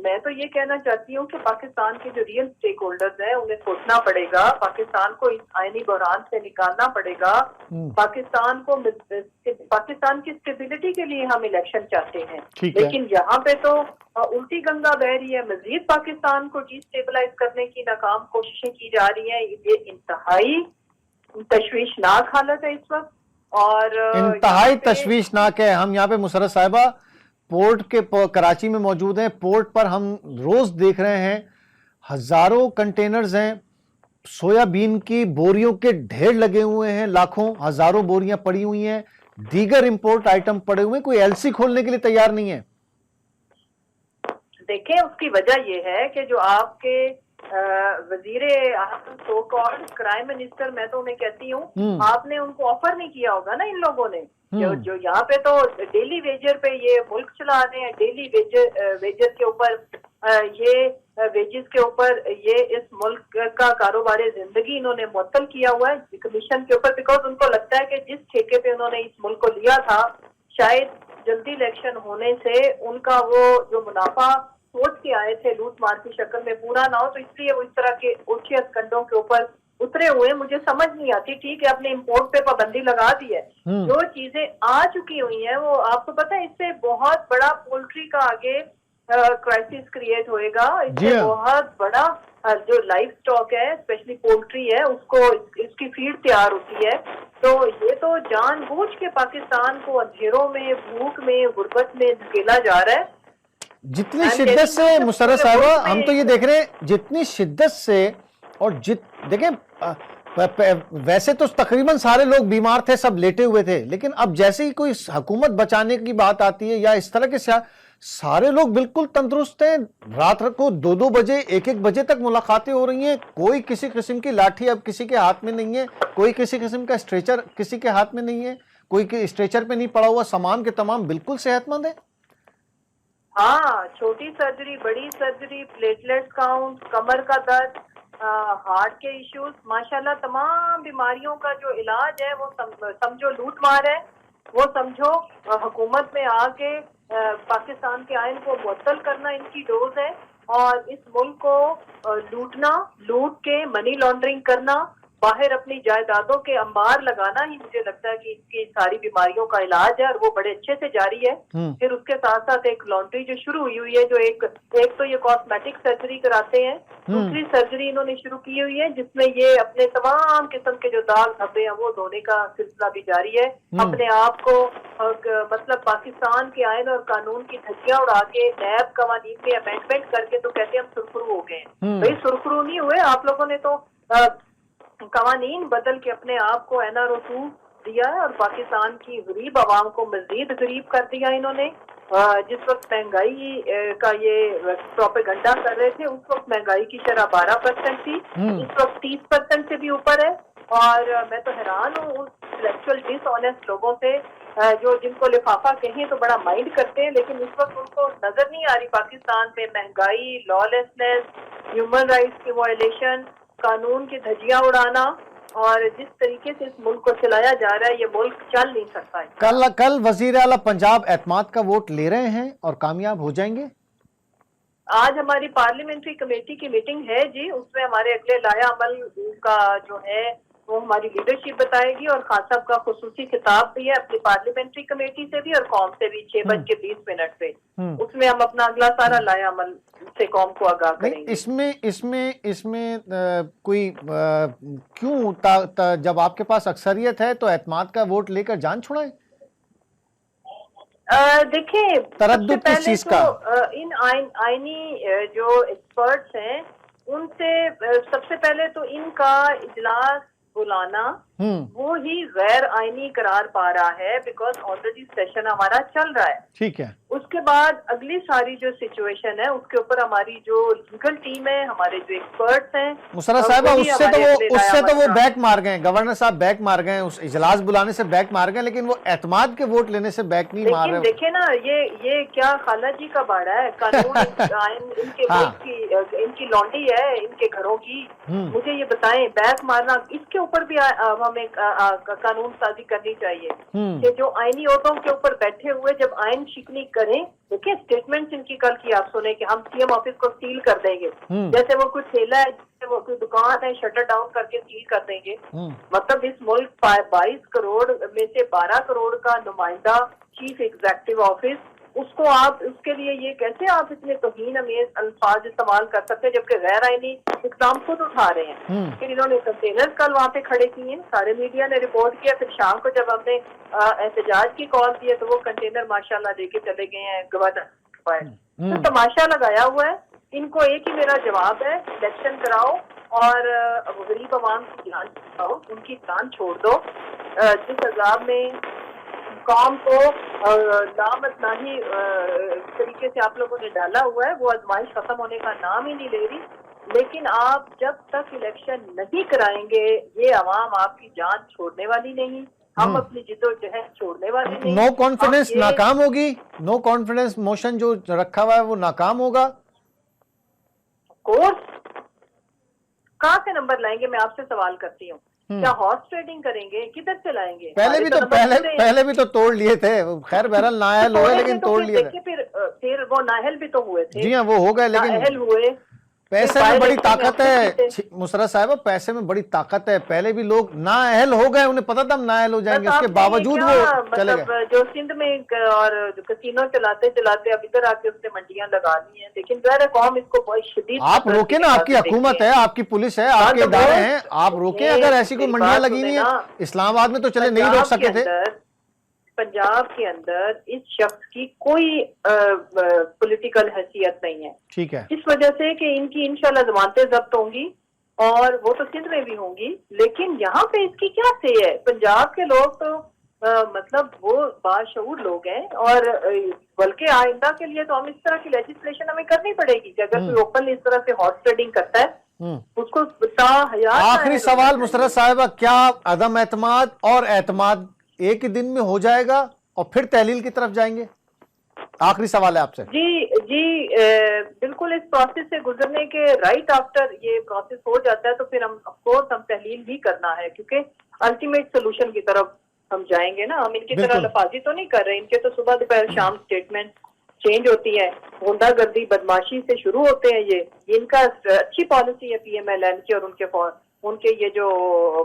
میں تو یہ کہنا چاہتی ہوں کہ پاکستان کے جو ریئل اسٹیک ہولڈرز ہیں انہیں سوچنا پڑے گا، پاکستان کو اس آئینی بحران سے نکالنا پڑے گا۔ پاکستان کی اسٹیبلٹی کے لیے ہم الیکشن چاہتے ہیں، لیکن یہاں پہ تو الٹی گنگا بہ رہی ہے، مزید پاکستان کو ڈی اسٹیبلائز کرنے کی ناکام کوششیں کی جا رہی ہیں۔ یہ انتہائی تشویشناک حالت ہے اس وقت، اور انتہائی تشویشناک ہے۔ ہم یہاں پہ مسرت صاحبہ پورٹ کے کراچی میں موجود ہیں، پورٹ پر ہم روز دیکھ رہے ہیں ہزاروں کنٹینرز ہیں، سویا بین کی بوریوں کے ڈھیر لگے ہوئے ہیں، لاکھوں ہزاروں بوریاں پڑی ہوئی ہیں، دیگر امپورٹ آئٹم پڑے ہوئے ہیں، کوئی ایل سی کھولنے کے لیے تیار نہیں ہے۔ دیکھیں اس کی وجہ یہ ہے کہ جو آپ کے وزیر اعظم سو کالڈ کرائم منسٹر، میں تو انہیں کہتی ہوں، آپ نے ان کو آفر نہیں کیا ہوگا نا ان لوگوں نے، جو یہاں پہ تو ڈیلی ویجر پہ یہ ملک چلا رہے ہیں، ڈیلی ویجر کے اوپر یہ ویجز کے اوپر یہ اس ملک کا کاروبار زندگی انہوں نے معطل کیا ہوا ہے کمیشن کے اوپر، بیکاز ان کو لگتا ہے کہ جس ٹھیکے پہ انہوں نے اس ملک کو لیا تھا شاید جلدی الیکشن ہونے سے ان کا وہ جو منافع سوچ کے آئے تھے لوٹ مار کی شکل میں پورا نہ ہو، تو اس لیے وہ اس طرح کے اونچے کنڈوں کے اوپر اترے ہوئے۔ مجھے سمجھ نہیں آتی، ٹھیک ہے اپنے امپورٹ پہ پابندی لگا دی ہے، جو چیزیں آ چکی ہوئی ہیں وہ آپ کو پتہ ہے اس سے بہت بڑا پولٹری کا آگے کرائسس کریٹ ہوئے گا، اس سے بہت بڑا جو لائف سٹاک ہے اسپیشلی پولٹری ہے اس کو اس کی فیڈ تیار ہوتی ہے۔ تو یہ تو جان بوجھ کے پاکستان کو اندھیروں میں، بھوک میں، غربت میں دھکیلا جا رہا ہے۔ جتنی شدت سے مسرت صاحبہ ہم تو یہ دیکھ رہے ہیں، جتنی شدت سے اور دیکھیں ویسے تو تقریباً سارے لوگ بیمار تھے، سب لیٹے ہوئے تھے، لیکن اب جیسے ہی کوئی حکومت بچانے کی بات آتی ہے یا اس طرح کے سارے لوگ بالکل تندرست ہیں، رات کو 2-2 بجے 1-1 بجے تک ملاقاتیں ہو رہی ہیں، کوئی کسی قسم کی لاٹھی اب کسی کے ہاتھ میں نہیں ہے، کوئی کسی قسم کا اسٹریچر کسی کے ہاتھ میں نہیں ہے، کوئی اسٹریچر پہ نہیں پڑا ہوا، تمام کے تمام بالکل صحت مند ہے۔ ہاں، چھوٹی سرجری، بڑی سرجری، پلیٹلیٹ کاؤنٹ، کمر کا درد، ہارٹ کے ایشوز، ماشاءاللہ تمام بیماریوں کا جو علاج ہے وہ سمجھو لوٹ مار ہے، وہ سمجھو حکومت میں آ کے پاکستان کے آئین کو معطل کرنا ان کی ڈوز ہے، اور اس ملک کو لوٹنا، لوٹ کے منی لانڈرنگ کرنا، باہر اپنی جائیدادوں کے انبار لگانا ہی مجھے لگتا ہے کہ اس کی ساری بیماریوں کا علاج ہے، اور وہ بڑے اچھے سے جاری ہے۔ پھر اس کے ساتھ ساتھ ایک لانڈری جو شروع ہوئی ہے، جو ایک تو یہ کاسمیٹک سرجری کراتے ہیں، دوسری سرجری انہوں نے شروع کی ہوئی ہے جس میں یہ اپنے تمام قسم کے جو داغ دھبے ہیں وہ دھونے کا سلسلہ بھی جاری ہے، اپنے آپ کو مطلب پاکستان کے آئین اور قانون کی دھجیاں اڑا کے نیب قوانین میں امینڈمنٹ کر کے تو کہتے ہیں ہم سرخرو ہو گئے ہیں۔ بھائی سرخرو نہیں ہوئے، آپ لوگوں نے تو قوانین بدل کے اپنے آپ کو NRO2 دیا ہے، اور پاکستان کی غریب عوام کو مزید غریب کر دیا انہوں نے۔ جس وقت مہنگائی کا یہ پروپیگنڈا کر رہے تھے اس وقت مہنگائی کی شرح 12% تھی، اس وقت 30% سے بھی اوپر ہے، اور میں تو حیران ہوں اس انٹلیکچوئل ڈس آنیسٹ لوگوں سے جو جن کو لفافہ کہیں تو بڑا مائنڈ کرتے ہیں، لیکن اس وقت ان کو نظر نہیں آ رہی پاکستان میں مہنگائی، لا لیسنس، ہیومن رائٹس کی وائلیشن، قانون کی دھجیاں اڑانا، اور جس طریقے سے اس ملک کو چلایا جا رہا ہے یہ ملک چل نہیں سکتا ہے۔ کل وزیر اعلیٰ پنجاب اعتماد کا ووٹ لے رہے ہیں اور کامیاب ہو جائیں گے؟ آج ہماری پارلیمنٹری کمیٹی کی میٹنگ ہے جی، اس میں ہمارے اگلے لائحہ عمل کا جو ہے وہ ہماری لیڈرشپ بتائے گی، اور خان صاحب کا خصوصی خطاب بھی ہے اپنی پارلیمنٹری کمیٹی سے بھی اور قوم سے بھی 6:20 پہ، اس میں ہم اپنا اگلا سارا لائحہ عمل سے قوم کو آگاہ کریں گے۔ اس میں کوئی کیوں جب آپ کے پاس اکثریت ہے تو اعتماد کا ووٹ لے کر جان چھڑائیں؟ دیکھیں تردد کس چیز کا؟ ان آئینی جو ایکسپرٹس ہیں ان سے سب سے پہلے تو ان کا اجلاس بلانا وہ ہی غیر آئینی قرار پا رہا ہے، بیکاز آلریڈی سیشن ہمارا چل رہا ہے۔ ٹھیک ہے، उसके बाद अगली सारी जो सिचुएशन है उसके ऊपर हमारी जो लीगल टीम है, हमारे जो एक्सपर्ट्स हैं, मुशर्रफ साहिबा, उससे तो वो बैक मार गए, गवर्नर साहब बैक मार गए, उस इजलास बुलाने से बैक मार गए, लेकिन वो एतमाद के वोट लेने से बैक नहीं मार रहे। देखे ना, ये क्या खाला जी का बाड़ा है, कानून इनके इनकी लॉन्डी है, इनके घरों की। मुझे ये बताएं, बैक मारना, इसके ऊपर भी हमें कानून साजी करनी चाहिए कि जो आईनी ओहदों के ऊपर बैठे हुए जब आइन शिकनी करें, देखिए स्टेटमेंट्स इनकी कल की आप सुने कि हम सीएम ऑफिस को सील कर देंगे, जैसे वो कोई ठेला है, जैसे वो कोई दुकान है, शटर डाउन करके सील कर देंगे। मतलब इस मुल्क 22 करोड़ में से 12 करोड़ का नुमाइंदा चीफ एग्जीक्यूटिव ऑफिस, उसको आप, उसके लिए ये कैसे आप इतने तौहीन अमेज अल्फाज इस्तेमाल कर सकते हैं, जबकि गैर आईनी इकदाम खुद उठा रहे हैं। फिर इन्होंने कंटेनर कल वहाँ पे खड़े किए, सारे मीडिया ने रिपोर्ट किया, फिर शाम को जब हमने एहतजाज की कॉल दिए तो वो कंटेनर माशाल्लाह लेके चले गए हैं गवर्नर पर। तो तमाशा लगाया हुआ है। इनको एक ही मेरा जवाब है, इलेक्शन कराओ और गरीब आवाम की जान बचाओ, उनकी जान छोड़ दो। जिस अजाब में कौम को नामतनाही तरीके से आप लोगों ने डाला हुआ है, वो आजमाइश खत्म होने का नाम ही नहीं ले रही। लेकिन आप जब तक इलेक्शन नहीं कराएंगे, ये अवाम आपकी जान छोड़ने वाली नहीं, हम अपनी जिद्दोजहद छोड़ने वाले नहीं। नो कॉन्फिडेंस नाकाम होगी, नो कॉन्फिडेंस मोशन जो रखा हुआ है वो नाकाम होगा। कोर्स कहाँ से नंबर लाएंगे, मैं आपसे सवाल करती हूँ। क्या हॉर्स ट्रेडिंग करेंगे, किधर से लाएंगे? पहले भी तो तोड़ लिए थे, खैर बहरहाल नाअहल हुए, लेकिन तोड़ लिए थे। फिर वो नाअहल भी तो हुए थे। जी हाँ, वो हो गए, लेकिन नाअहल हुए। पैसे में बड़ी ताकत है मुशर्रफ साहिबा, पैसे में बड़ी ताकत है। पहले भी लोग नाअहल हो गए, उन्हें पता था हम नाअहल हो जाएंगे, उसके बावजूद वो चले गए। जो सिंध में और कसीनो चलाते चलाते अब इधर आके उसने मंडियां लगा ली हैं, लेकिन ज़ाहिर है कौम इसको बहुत शदीद। आप रोके ना, आपकी हुकूमत है, आपकी पुलिस है, आपके इदारे हैं, आप रोके। अगर ऐसी कोई मंडियां लगी हुई है, इस्लामाबाद में तो चले नहीं रोक सके थे। पंजाब के अंदर इस शख्स की कोई पॉलिटिकल हैसियत नहीं है, ठीक है, इस वजह से कि इनकी इंशाल्लाह जमानतें जब्त होंगी और वो तो सिंध में भी होंगी, लेकिन यहाँ पे इसकी क्या से है? पंजाब के लोग तो मतलब वो बाशऊर लोग हैं, और बल्कि आइंदा के लिए तो हम इस तरह की लेजिस्लेशन हमें करनी पड़ेगी कि अगर कोई ओपन इस तरह से हॉर्स ट्रेडिंग करता है उसको आखिरी सवाल मुशर्रफ साहिबा, क्या अदम एतमाद और एतमाद एक ही दिन में हो जाएगा और फिर तहलील की तरफ जाएंगे? आखिरी सवाल है आपसे। जी बिल्कुल, इस प्रोसेस से गुजरने के राइट आफ्टर ये प्रोसेस हो जाता है तो फिर हम ऑफकोर्स हम तहलील भी करना है, क्योंकि अल्टीमेट सोल्यूशन की तरफ हम जाएंगे ना। हम इनकी तरह लफाजी तो नहीं कर रहे, इनके तो सुबह दोपहर शाम स्टेटमेंट चेंज होती है, गुंडागर्दी बदमाशी से शुरू होते हैं। ये इनका अच्छी पॉलिसी है PMLN की और उनके ये जो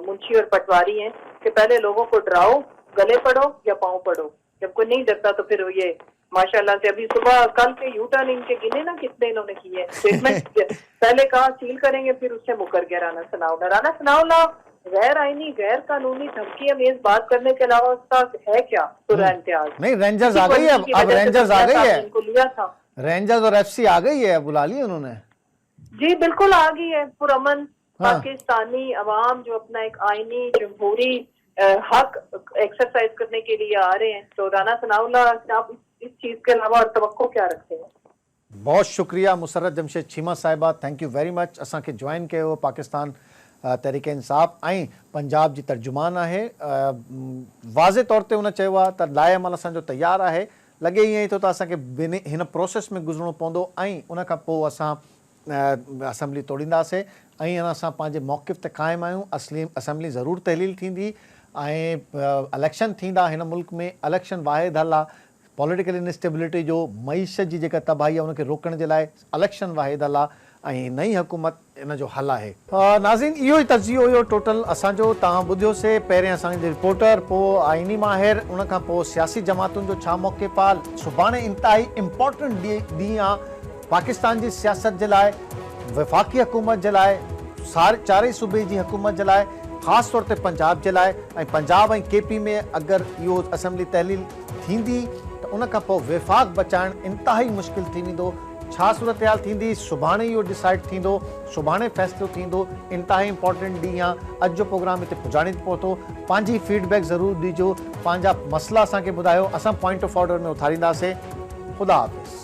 मुंशी और पटवारी हैं कि पहले लोगों को डराओ, गले पड़ो या पाँव पड़ो, जब कोई नहीं डरता तो फिर ये माशाल्लाह से अभी सुबह कल के यूटर्न इनके गिने ना कितने इन्होंने किए स्टेटमेंट। पहले कहा सील करेंगे, फिर उससे मुकर गया राना सनाउल्लाह। गैर आईनी गैर कानूनी धमकी अमेज बात करने के अलावा उसका है क्या? तो इम्तियाज नहीं, रेंजर्स आ गई है, अब रेंजर्स आ गई है, इनको लिया था रेंजर्स और FC आ गई है, बुला लिया उन्होंने। जी बिल्कुल आ गई है। पुरअमन पाकिस्तानी अवाम जो अपना एक आईनी जमहूरी हक एक्सरसाइज करने के लिए आ रहे हैं, तो राना सनाउल्लाह आप इस चीज के अलावा और तवक्को क्या रखते हैं? बहुत शुक्रिया मुसर्रत जमशेद चीमा साहिबा, थैंक यू वेरी मच। असांखे ज्वाइन कयो पाकिस्तान तहरीक इंसाफ ऐं पंजाब जी तर्जुमान आहे। वाज़े तौर ते हुन चयो आहे त लाइ अमल असांजो तयारु आहे, लॻे ईअं ई थो त असांखे हिन प्रोसेस में गुज़रणो पवंदो ऐं उन खां पोइ असां असेंबली तोड़ींदासीं ऐं असां पंहिंजे मौक़िफ़ ते क़ाइमु आहियूं। असेंबली ज़रूरु तहलील थींदी ऐं इलेक्शन थींदा हिन मुल्क में। इलेक्शन वाहिद हल आहे पॉलिटिकल इनस्टेबिलिटी जो, मईशत जी जेका तबाही आहे उनखे रोकण जे लाइ इलेक्शन वाहिद हल आहे ऐं नई हुकूमत इन जो हल आहे। नाज़रीन, इहो ई तजियो हुयो टोटल असांजो, तव्हां ॿुधियोसीं। पहिरियों असांजे रिपोर्टर, पोइ आइनी माहिर, उन खां पोइ सियासी जमातुनि जो छा मौक़िफ़ आहे। सुभाणे इंतिहाई इम्पोर्टेंट ॾींहुं आहे पाकिस्तान जी सियासत जे लाइ, वफ़ाक़ी हुकूमत जे लाइ, चारई सूबे जी हुकूमत जे लाइ, ख़ासि तौर ते पंजाब जे लाइ। ऐं पंजाब ऐं KP में अगरि इहो असेंबली तहलील थींदी त उन खां पोइ वफ़ाक़ बचाइणु इंतिहाई मुश्किल थी वेंदो। छा सूरत हाल थींदी, सुभाणे इहो डिसाइड थींदो, सुभाणे फ़ैसिलो थींदो। इंतिहाई इंपॉर्टेंट ॾींहुं आहे। अॼु जो प्रोग्राम हिते पुॼाणे पहुतो। पंहिंजी फीडबैक ज़रूरु ॾिजो, पंहिंजा मसला असांखे ॿुधायो, असां पॉइंट ऑफ ऑर्डर में उथारींदासीं। خدا حافظ.